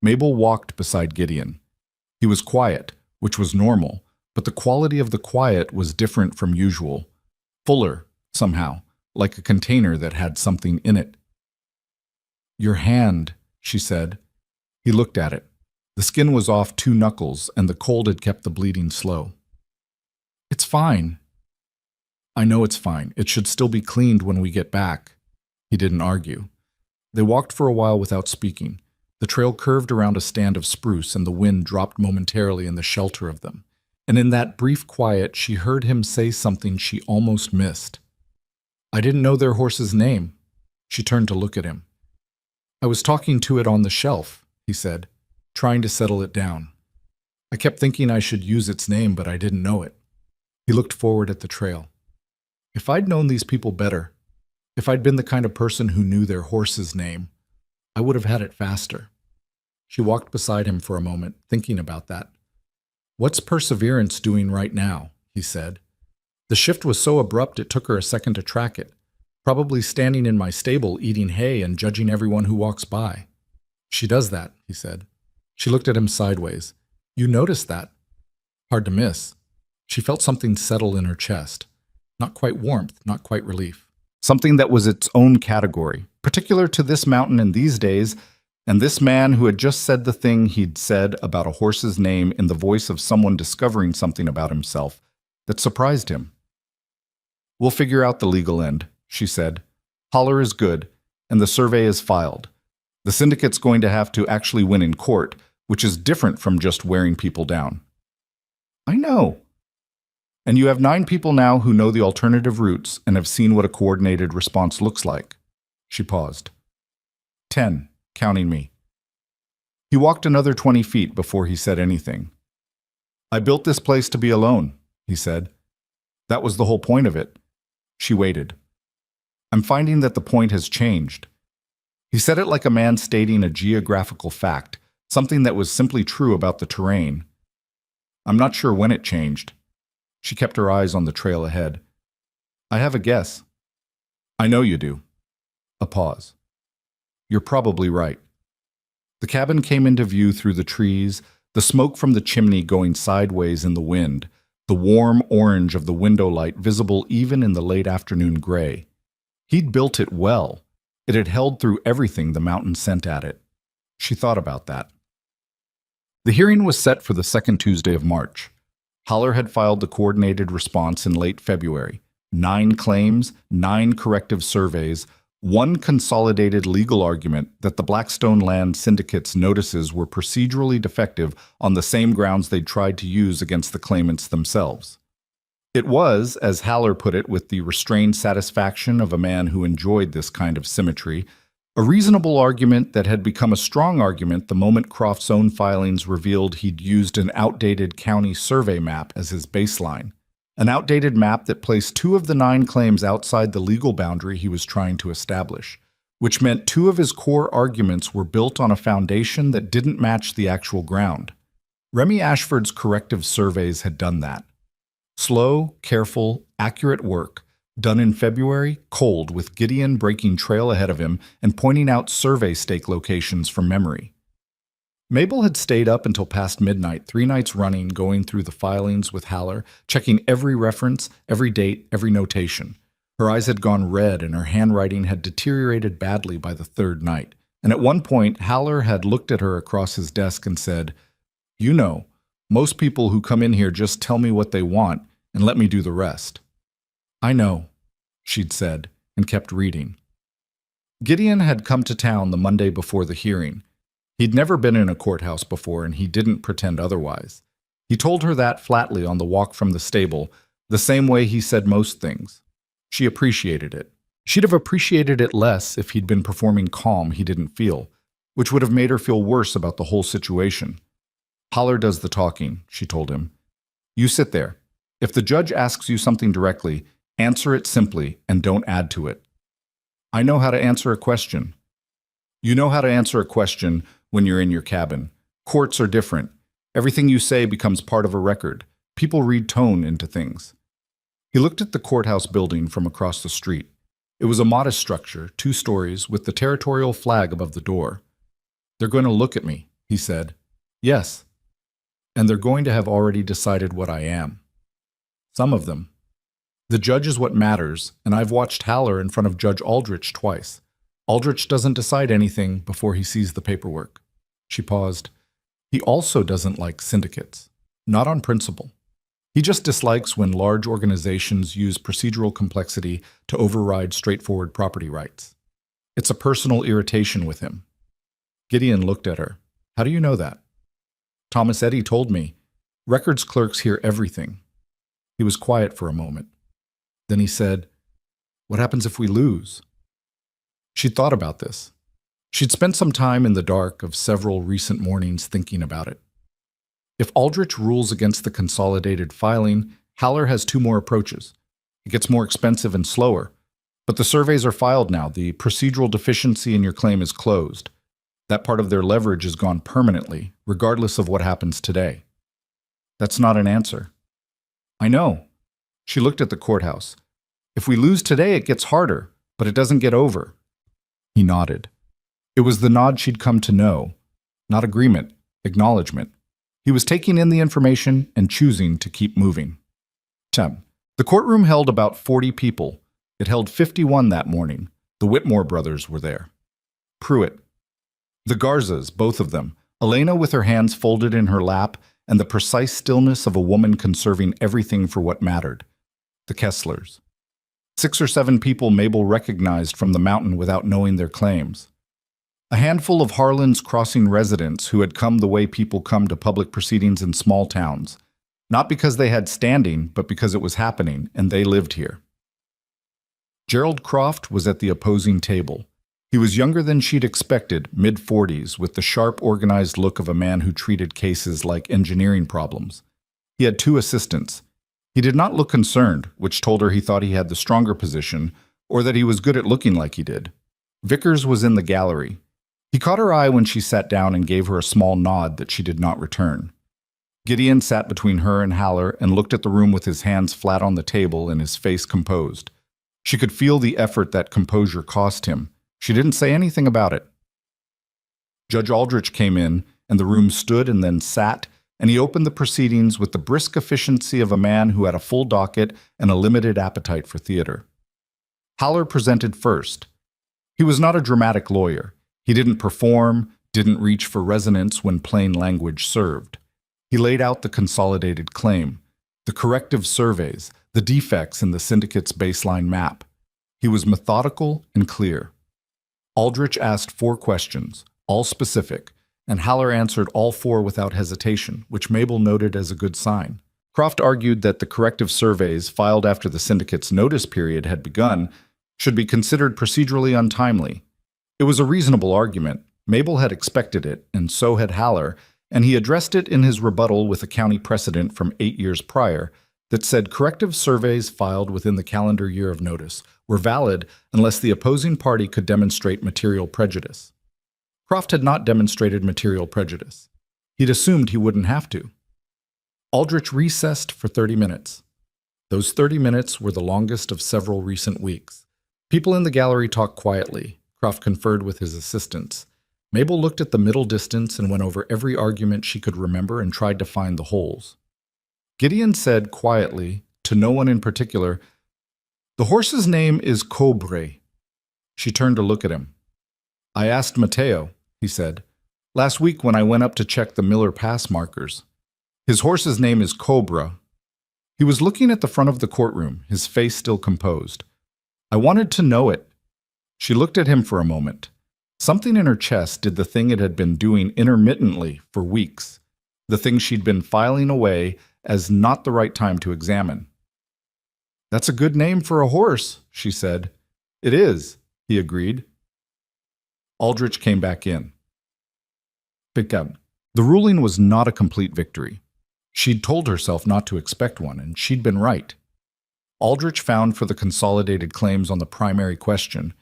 Mabel walked beside Gideon. He was quiet, which was normal, but the quality of the quiet was different from usual. Fuller, somehow, like a container that had something in it. "Your hand," she said. He looked at it. The skin was off 2 knuckles, and the cold had kept the bleeding slow. "It's fine." "I know it's fine. It should still be cleaned when we get back." He didn't argue. They walked for a while without speaking. The trail curved around a stand of spruce, and the wind dropped momentarily in the shelter of them. And in that brief quiet, she heard him say something she almost missed. "I didn't know their horse's name." She turned to look at him. "I was talking to it on the shelf," he said, trying to settle it down. "I kept thinking I should use its name, but I didn't know it." He looked forward at the trail. "If I'd known these people better, if I'd been the kind of person who knew their horse's name, I would have had it faster." She walked beside him for a moment, thinking about that. "What's Perseverance doing right now?" he said. "The shift was so abrupt it took her a second to track it. Probably standing in my stable eating hay and judging everyone who walks by." "She does that," he said. She looked at him sideways. "You noticed that?" Hard to miss. She felt something settle in her chest. Not quite warmth, not quite relief. something that was its own category, particular to this mountain in these days, and this man who had just said the thing he'd said about a horse's name in the voice of someone discovering something about himself that surprised him. "We'll figure out the legal end," she said. "Holler is good, and the survey is filed. The syndicate's going to have to actually win in court, which is different from just wearing people down." "I know." "And you have 9 people now who know the alternative routes and have seen what a coordinated response looks like." She paused. 10, counting me. He walked another 20 feet before he said anything. "I built this place to be alone," he said. "That was the whole point of it." She waited. "I'm finding that the point has changed." He said it like a man stating a geographical fact, something that was simply true about the terrain. "I'm not sure when it changed." She kept her eyes on the trail ahead. "I have a guess." "I know you do." A pause. "You're probably right." The cabin came into view through the trees, the smoke from the chimney going sideways in the wind, the warm orange of the window light visible even in the late afternoon gray. He'd built it well. It had held through everything the mountain sent at it. She thought about that. The hearing was set for the second Tuesday of March. Haller had filed the coordinated response in late February. 9 claims, 9 corrective surveys, 1 consolidated legal argument that the Blackstone Land Syndicate's notices were procedurally defective on the same grounds they'd tried to use against the claimants themselves. It was, as Haller put it with the restrained satisfaction of a man who enjoyed this kind of symmetry, a reasonable argument that had become a strong argument the moment Croft's own filings revealed he'd used an outdated county survey map as his baseline, an outdated map that placed 2 of the 9 claims outside the legal boundary he was trying to establish, which meant 2 of his core arguments were built on a foundation that didn't match the actual ground. Remy Ashford's corrective surveys had done that. Slow, careful, accurate work, done in February, cold, with Gideon breaking trail ahead of him and pointing out survey stake locations from memory. Mabel had stayed up until past midnight, 3 nights running, going through the filings with Haller, checking every reference, every date, every notation. Her eyes had gone red and her handwriting had deteriorated badly by the 3rd night. And at one point, Haller had looked at her across his desk and said, "You know, most people who come in here just tell me what they want and let me do the rest." "I know," she'd said, and kept reading. Gideon had come to town the Monday before the hearing. He'd never been in a courthouse before, and he didn't pretend otherwise. He told her that flatly on the walk from the stable, the same way he said most things. She appreciated it. She'd have appreciated it less if he'd been performing calm he didn't feel, which would have made her feel worse about the whole situation. "Haller does the talking," she told him. "You sit there. If the judge asks you something directly, answer it simply and don't add to it." "I know how to answer a question." "You know how to answer a question when you're in your cabin. Courts are different. Everything you say becomes part of a record. People read tone into things." He looked at the courthouse building from across the street. It was a modest structure, 2 stories, with the territorial flag above the door. "They're going to look at me," he said. "Yes. And they're going to have already decided what I am. Some of them. The judge is what matters, and I've watched Haller in front of Judge Aldrich twice. Aldrich doesn't decide anything before he sees the paperwork." She paused. "He also doesn't like syndicates. Not on principle. He just dislikes when large organizations use procedural complexity to override straightforward property rights. It's a personal irritation with him." Gideon looked at her. "How do you know that?" "Thomas Eddy told me. Records clerks hear everything." He was quiet for a moment. Then he said, "What happens if we lose?" She'd thought about this. She'd spent some time in the dark of several recent mornings thinking about it. If Aldrich rules against the consolidated filing, Haller has 2 more approaches. It gets more expensive and slower. But the surveys are filed now. The procedural deficiency in your claim is closed. That part of their leverage is gone permanently, regardless of what happens today. That's not an answer. "I know." She looked at the courthouse. "If we lose today, it gets harder, but it doesn't get over." He nodded. It was the nod she'd come to know. Not agreement, acknowledgement. He was taking in the information and choosing to keep moving. The courtroom held about 40 people. It held 51 that morning. The Whitmore brothers were there. Pruitt. The Garzas, both of them. Elena with her hands folded in her lap and the precise stillness of a woman conserving everything for what mattered. The Kesslers. 6 or 7 people Mabel recognized from the mountain without knowing their claims. A handful of Harlan's Crossing residents who had come the way people come to public proceedings in small towns, not because they had standing, but because it was happening, and they lived here. Gerald Croft was at the opposing table. He was younger than she'd expected, mid-40s, with the sharp, organized look of a man who treated cases like engineering problems. He had 2 assistants. He did not look concerned, which told her he thought he had the stronger position, or that he was good at looking like he did. Vickers was in the gallery. He caught her eye when she sat down and gave her a small nod that she did not return. Gideon sat between her and Haller and looked at the room with his hands flat on the table and his face composed. She could feel the effort that composure cost him. She didn't say anything about it. Judge Aldrich came in, and the room stood and then sat, and he opened the proceedings with the brisk efficiency of a man who had a full docket and a limited appetite for theater. Haller presented first. He was not a dramatic lawyer. He didn't perform, didn't reach for resonance when plain language served. He laid out the consolidated claim, the corrective surveys, the defects in the syndicate's baseline map. He was methodical and clear. Aldrich asked 4 questions, all specific, and Haller answered all 4 without hesitation, which Mabel noted as a good sign. Croft argued that the corrective surveys filed after the syndicate's notice period had begun should be considered procedurally untimely. It was a reasonable argument. Mabel had expected it, and so had Haller, and he addressed it in his rebuttal with a county precedent from 8 years prior that said corrective surveys filed within the calendar year of notice were valid unless the opposing party could demonstrate material prejudice. Croft had not demonstrated material prejudice. He'd assumed he wouldn't have to. Aldrich recessed for 30 minutes. Those 30 minutes were the longest of several recent weeks. People in the gallery talked quietly. Croft conferred with his assistants. Mabel looked at the middle distance and went over every argument she could remember and tried to find the holes. Gideon said quietly, to no one in particular, "The horse's name is Cobre." She turned to look at him. "I asked Mateo," he said, "last week when I went up to check the Miller Pass markers. His horse's name is Cobra." He was looking at the front of the courtroom, his face still composed. "I wanted to know it." She looked at him for a moment. Something in her chest did the thing it had been doing intermittently for weeks, the thing she'd been filing away as not the right time to examine. "That's a good name for a horse," she said. "It is," he agreed. Aldrich came back in. The ruling was not a complete victory. She'd told herself not to expect one, and she'd been right. Aldrich found for the consolidated claims on the primary question,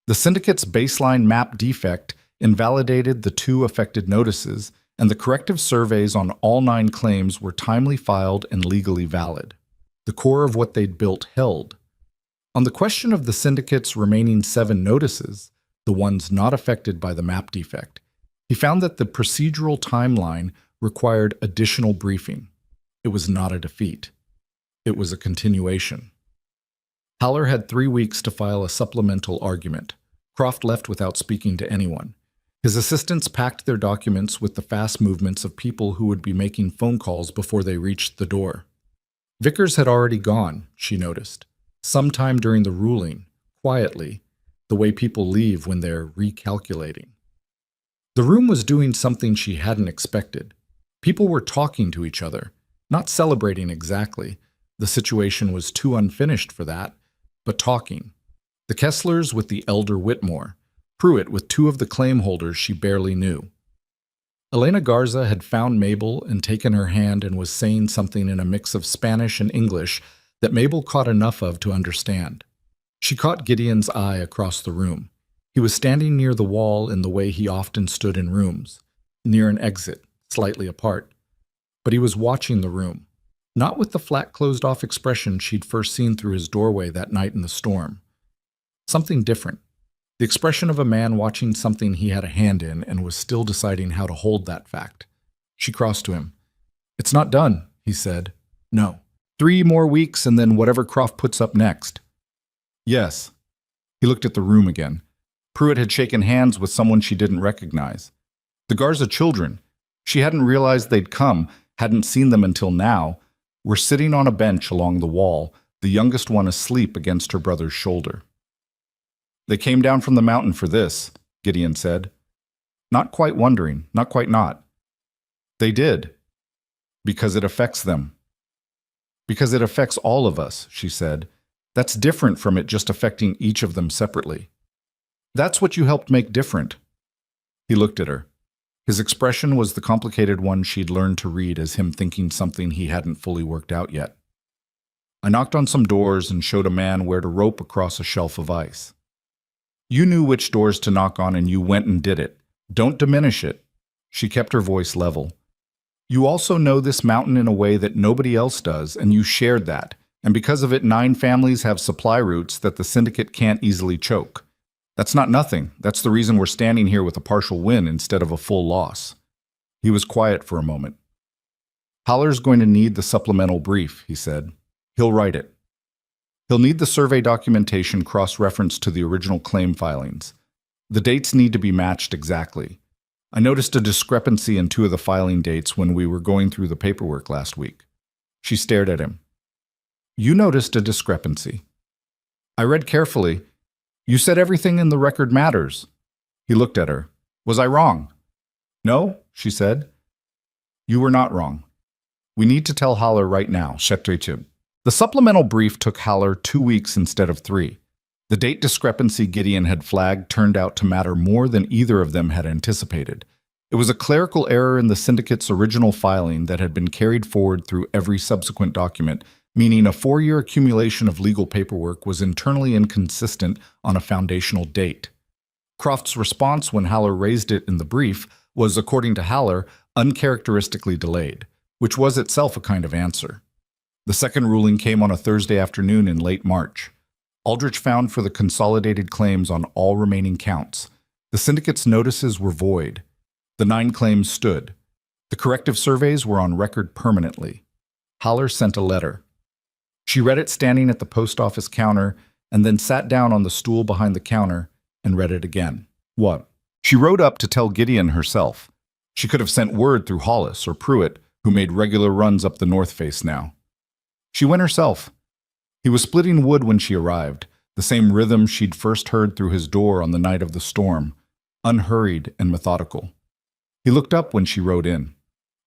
the syndicate's baseline map defect invalidated the 2 affected notices, and the corrective surveys on all 9 claims were timely filed and legally valid. The core of what they'd built held. On the question of the syndicate's remaining 7 notices, the ones not affected by the map defect, he found that the procedural timeline required additional briefing. It was not a defeat. It was a continuation. Haller had 3 weeks to file a supplemental argument. Croft left without speaking to anyone. His assistants packed their documents with the fast movements of people who would be making phone calls before they reached the door. Vickers had already gone, she noticed. Sometime during the ruling, quietly, the way people leave when they're recalculating. The room was doing something she hadn't expected. People were talking to each other, not celebrating exactly. The situation was too unfinished for that, but talking. The Kesslers with the elder Whitmore, Pruitt with 2 of the claim holders she barely knew. Elena Garza had found Mabel and taken her hand and was saying something in a mix of Spanish and English that Mabel caught enough of to understand. She caught Gideon's eye across the room. He was standing near the wall in the way he often stood in rooms, near an exit, slightly apart. But he was watching the room, not with the flat closed-off expression she'd first seen through his doorway that night in the storm. Something different. The expression of a man watching something he had a hand in and was still deciding how to hold that fact. She crossed to him. "It's not done," he said. "No. 3 more weeks and then whatever Croft puts up next." Yes. He looked at the room again. Pruitt had shaken hands with someone she didn't recognize. The Garza children. She hadn't realized they'd come, hadn't seen them until now, were sitting on a bench along the wall, the youngest one asleep against her brother's shoulder. They came down from the mountain for this, Gideon said. Not quite wondering, not quite not. They did. Because it affects them. Because it affects all of us, she said. That's different from it just affecting each of them separately. That's what you helped make different. He looked at her. His expression was the complicated one she'd learned to read as him thinking something he hadn't fully worked out yet. I knocked on some doors and showed a man where to rope across a shelf of ice. You knew which doors to knock on and you went and did it. Don't diminish it. She kept her voice level. You also know this mountain in a way that nobody else does, and you shared that. And because of it, 9 families have supply routes that the syndicate can't easily choke. That's not nothing. That's the reason we're standing here with a partial win instead of a full loss. He was quiet for a moment. Haller's going to need the supplemental brief, he said. He'll write it. He'll need the survey documentation cross-referenced to the original claim filings. The dates need to be matched exactly. I noticed a discrepancy in 2 of the filing dates when we were going through the paperwork last week. She stared at him. You noticed a discrepancy. I read carefully. You said everything in the record matters. He looked at her. Was I wrong? No, she said. You were not wrong. We need to tell Haller right now, Sheptechib. The supplemental brief took Haller 2 weeks instead of 3. The date discrepancy Gideon had flagged turned out to matter more than either of them had anticipated. It was a clerical error in the syndicate's original filing that had been carried forward through every subsequent document, meaning a 4-year accumulation of legal paperwork was internally inconsistent on a foundational date. Croft's response when Haller raised it in the brief was, according to Haller, uncharacteristically delayed, which was itself a kind of answer. The second ruling came on a Thursday afternoon in late March. Aldrich found for the consolidated claims on all remaining counts. The syndicate's notices were void. The 9 claims stood. The corrective surveys were on record permanently. Haller sent a letter. She read it standing at the post office counter and then sat down on the stool behind the counter and read it again. What? She rode up to tell Gideon herself. She could have sent word through Hollis or Pruitt, who made regular runs up the north face now. She went herself. He was splitting wood when she arrived, the same rhythm she'd first heard through his door on the night of the storm, unhurried and methodical. He looked up when she rode in.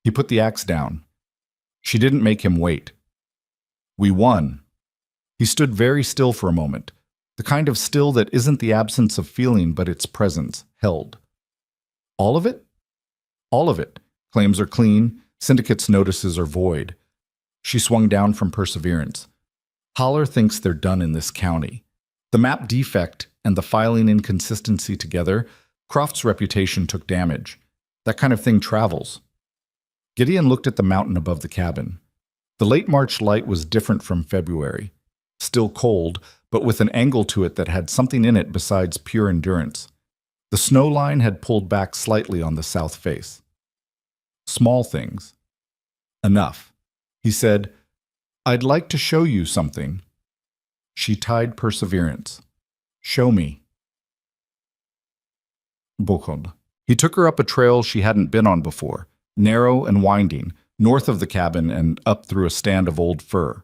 He put the axe down. She didn't make him wait. We won. He stood very still for a moment, the kind of still that isn't the absence of feeling but its presence, held. All of it? All of it. Claims are clean, syndicate's notices are void. She swung down from Perseverance. Haller thinks they're done in this county. The map defect and the filing inconsistency together, Croft's reputation took damage. That kind of thing travels. Gideon looked at the mountain above the cabin. The late March light was different from February. Still cold, but with an angle to it that had something in it besides pure endurance. The snow line had pulled back slightly on the south face. Small things. Enough. He said, I'd like to show you something. She tied Perseverance. Show me. Bochod. He took her up a trail she hadn't been on before, narrow and winding, north of the cabin and up through a stand of old fir.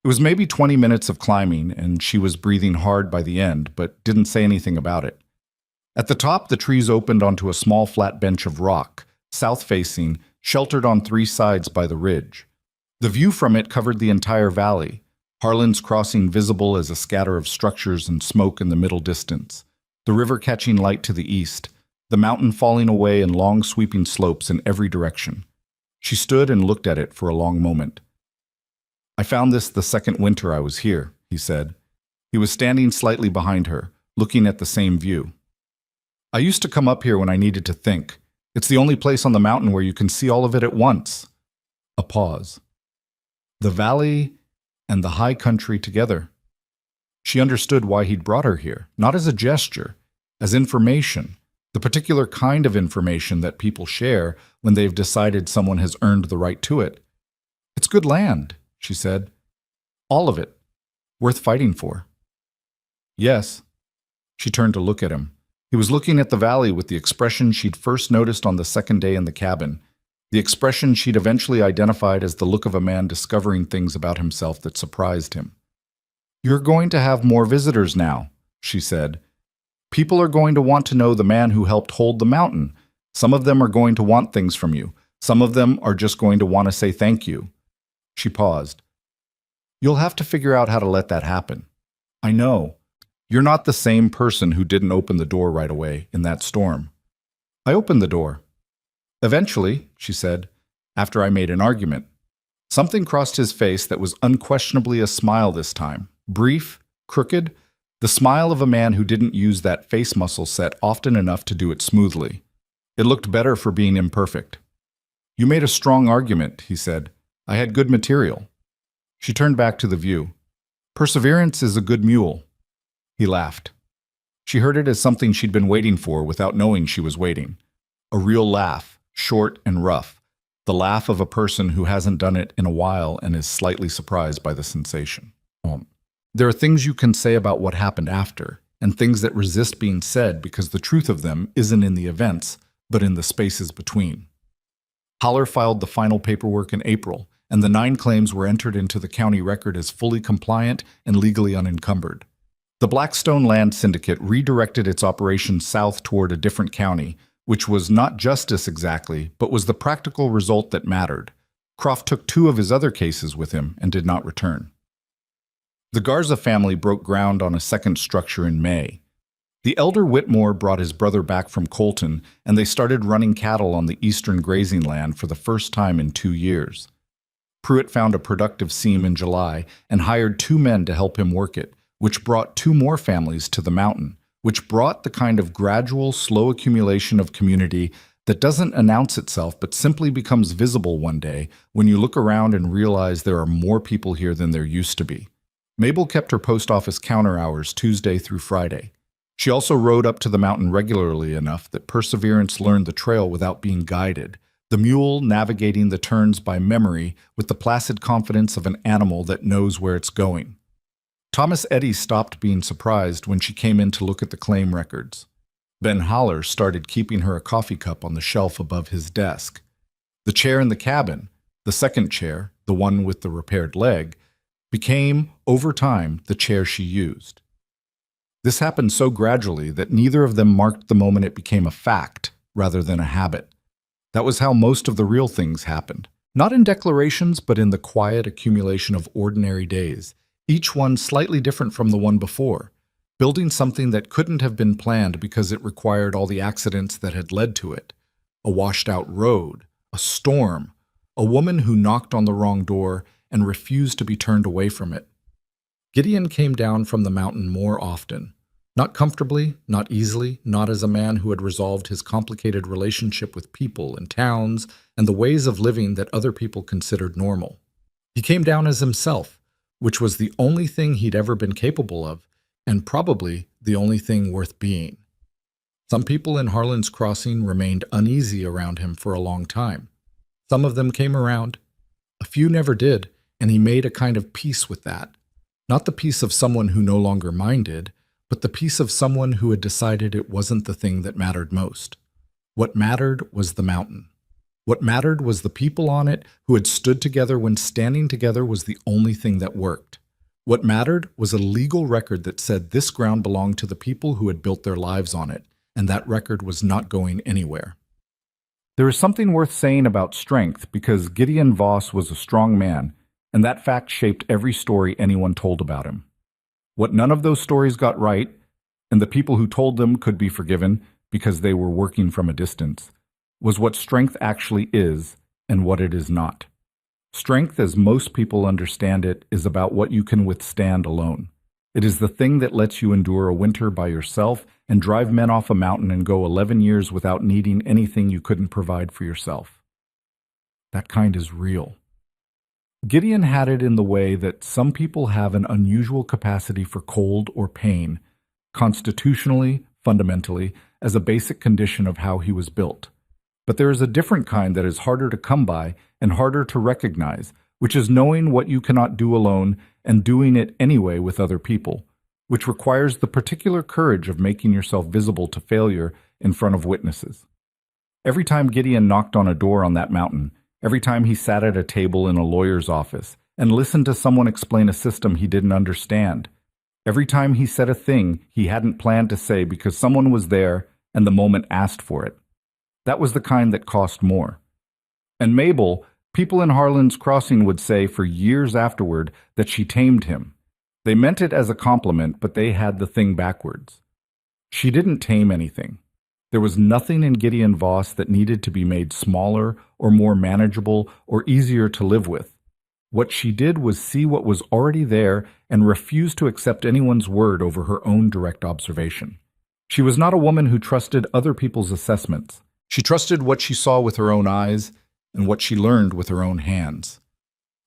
It was maybe 20 minutes of climbing, and she was breathing hard by the end, but didn't say anything about it. At the top, the trees opened onto a small flat bench of rock, south-facing, sheltered on 3 sides by the ridge. The view from it covered the entire valley, Harlan's Crossing visible as a scatter of structures and smoke in the middle distance, the river catching light to the east, the mountain falling away in long sweeping slopes in every direction. She stood and looked at it for a long moment. I found this the second winter I was here, he said. He was standing slightly behind her, looking at the same view. I used to come up here when I needed to think. It's the only place on the mountain where you can see all of it at once. A pause. The valley and the high country together. She understood why he'd brought her here, not as a gesture, as information, the particular kind of information that people share when they've decided someone has earned the right to it. It's good land, she said. All of it. Worth fighting for. Yes. She turned to look at him. He was looking at the valley with the expression she'd first noticed on the second day in the cabin, the expression she'd eventually identified as the look of a man discovering things about himself that surprised him. "You're going to have more visitors now," she said. "People are going to want to know the man who helped hold the mountain. Some of them are going to want things from you. Some of them are just going to want to say thank you." She paused. "You'll have to figure out how to let that happen. I know. You're not the same person who didn't open the door right away in that storm." "I opened the door. Eventually," she said, "after I made an argument." Something crossed his face that was unquestionably a smile this time. Brief, crooked, the smile of a man who didn't use that face muscle set often enough to do it smoothly. It looked better for being imperfect. "You made a strong argument," he said. "I had good material." She turned back to the view. "Perseverance is a good mule." He laughed. She heard it as something she'd been waiting for without knowing she was waiting. A real laugh, short and rough. The laugh of a person who hasn't done it in a while and is slightly surprised by the sensation. There are things you can say about what happened after, and things that resist being said because the truth of them isn't in the events, but in the spaces between. Haller filed the final paperwork in April, and the 9 claims were entered into the county record as fully compliant and legally unencumbered. The Blackstone Land Syndicate redirected its operations south toward a different county, which was not justice exactly, but was the practical result that mattered. Croft took 2 of his other cases with him and did not return. The Garza family broke ground on a second structure in May. The elder Whitmore brought his brother back from Colton, and they started running cattle on the eastern grazing land for the first time in 2 years. Pruitt found a productive seam in July and hired 2 men to help him work it, which brought 2 more families to the mountain, which brought the kind of gradual, slow accumulation of community that doesn't announce itself but simply becomes visible one day when you look around and realize there are more people here than there used to be. Mabel kept her post office counter hours Tuesday through Friday. She also rode up to the mountain regularly enough that Perseverance learned the trail without being guided, the mule navigating the turns by memory with the placid confidence of an animal that knows where it's going. Thomas Eddy stopped being surprised when she came in to look at the claim records. Ben Haller started keeping her a coffee cup on the shelf above his desk. The chair in the cabin, the second chair, the one with the repaired leg, became, over time, the chair she used. This happened so gradually that neither of them marked the moment it became a fact rather than a habit. That was how most of the real things happened, not in declarations but in the quiet accumulation of ordinary days, each one slightly different from the one before, building something that couldn't have been planned because it required all the accidents that had led to it. A washed-out road, a storm, a woman who knocked on the wrong door and refused to be turned away from it. Gideon came down from the mountain more often, not comfortably, not easily, not as a man who had resolved his complicated relationship with people and towns and the ways of living that other people considered normal. He came down as himself, which was the only thing he'd ever been capable of, and probably the only thing worth being. Some people in Harlan's Crossing remained uneasy around him for a long time. Some of them came around. A few never did, and he made a kind of peace with that. Not the peace of someone who no longer minded, but the peace of someone who had decided it wasn't the thing that mattered most. What mattered was the mountain. What mattered was the people on it who had stood together when standing together was the only thing that worked. What mattered was a legal record that said this ground belonged to the people who had built their lives on it, and that record was not going anywhere. There is something worth saying about strength because Gideon Voss was a strong man, and that fact shaped every story anyone told about him. What none of those stories got right, and the people who told them could be forgiven because they were working from a distance, was what strength actually is and what it is not. Strength, as most people understand it, is about what you can withstand alone. It is the thing that lets you endure a winter by yourself and drive men off a mountain and go 11 years without needing anything you couldn't provide for yourself. That kind is real. Gideon had it in the way that some people have an unusual capacity for cold or pain, constitutionally, fundamentally, as a basic condition of how he was built. But there is a different kind that is harder to come by and harder to recognize, which is knowing what you cannot do alone and doing it anyway with other people, which requires the particular courage of making yourself visible to failure in front of witnesses. Every time Gideon knocked on a door on that mountain, every time he sat at a table in a lawyer's office and listened to someone explain a system he didn't understand, every time he said a thing he hadn't planned to say because someone was there and the moment asked for it, that was the kind that cost more. And Mabel, people in Harlan's Crossing would say for years afterward that she tamed him. They meant it as a compliment, but they had the thing backwards. She didn't tame anything. There was nothing in Gideon Voss that needed to be made smaller or more manageable or easier to live with. What she did was see what was already there and refuse to accept anyone's word over her own direct observation. She was not a woman who trusted other people's assessments. She trusted what she saw with her own eyes and what she learned with her own hands.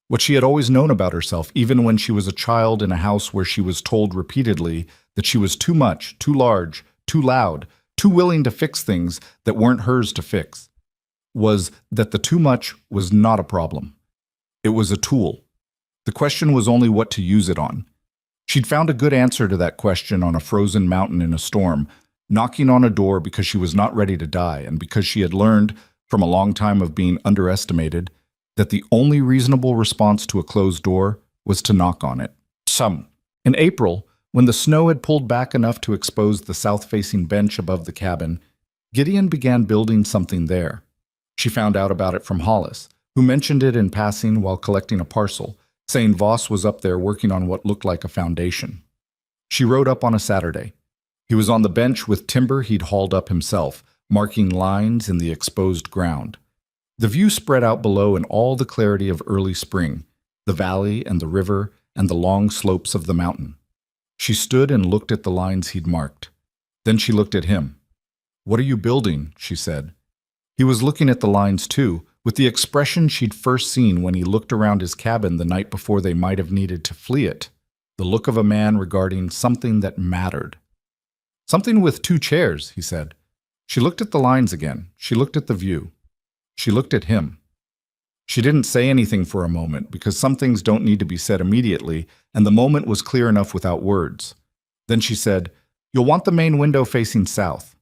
What she had always known about herself, even when she was a child in a house where she was told repeatedly that she was too much, too large, too loud, too willing to fix things that weren't hers to fix, was that the too much was not a problem. It was a tool. The question was only what to use it on. She'd found a good answer to that question on a frozen mountain in a storm, knocking on a door because she was not ready to die and because she had learned, from a long time of being underestimated, that the only reasonable response to a closed door was to knock on it. In April, when the snow had pulled back enough to expose the south-facing bench above the cabin, Gideon began building something there. She found out about it from Hollis, who mentioned it in passing while collecting a parcel, saying Voss was up there working on what looked like a foundation. She rode up on a Saturday. He was on the bench with timber he'd hauled up himself, marking lines in the exposed ground. The view spread out below in all the clarity of early spring, the valley and the river and the long slopes of the mountain. She stood and looked at the lines he'd marked. Then she looked at him. "What are you building?" she said. He was looking at the lines too, with the expression she'd first seen when he looked around his cabin the night before they might have needed to flee it, the look of a man regarding something that mattered. "Something with 2 chairs," he said. She looked at the lines again. She looked at the view. She looked at him. She didn't say anything for a moment, because some things don't need to be said immediately, and the moment was clear enough without words. Then she said, "You'll want the main window facing south."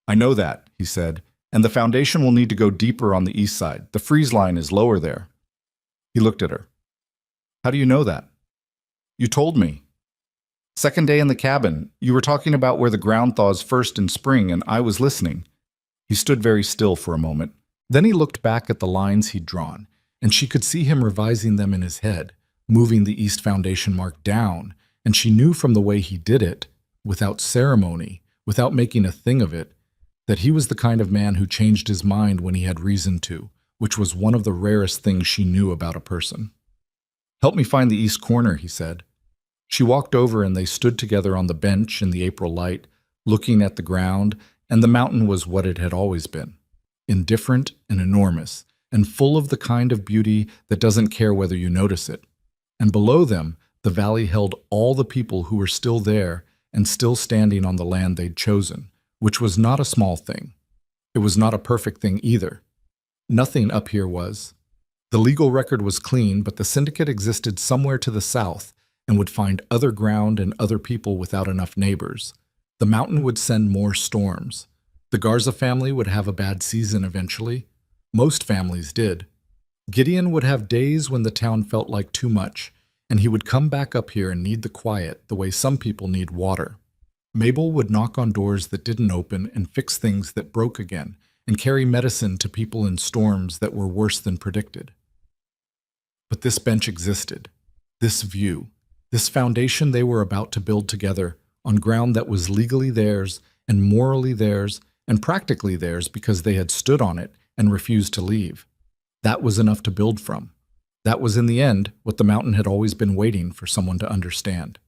"I know that," he said, "and the foundation will need to go deeper on the east side. The freeze line is lower there." He looked at her. "How do you know that?" "You told me. Second day in the cabin, you were talking about where the ground thaws first in spring, and I was listening." He stood very still for a moment. Then he looked back at the lines he'd drawn, and she could see him revising them in his head, moving the east foundation mark down, and she knew from the way he did it, without ceremony, without making a thing of it, that he was the kind of man who changed his mind when he had reason to, which was one of the rarest things she knew about a person. "Help me find the east corner," he said. She walked over and they stood together on the bench in the April light, looking at the ground, and the mountain was what it had always been. Indifferent and enormous, and full of the kind of beauty that doesn't care whether you notice it. And below them, the valley held all the people who were still there and still standing on the land they'd chosen, which was not a small thing. It was not a perfect thing either. Nothing up here was. The legal record was clean, but the syndicate existed somewhere to the south and would find other ground and other people without enough neighbors. The mountain would send more storms. The Garza family would have a bad season eventually. Most families did. Gideon would have days when the town felt like too much, and he would come back up here and need the quiet the way some people need water. Mabel would knock on doors that didn't open and fix things that broke again, and carry medicine to people in storms that were worse than predicted. But this bench existed, this view, this foundation they were about to build together on ground that was legally theirs and morally theirs and practically theirs because they had stood on it and refused to leave. That was enough to build from. That was in the end what the mountain had always been waiting for someone to understand.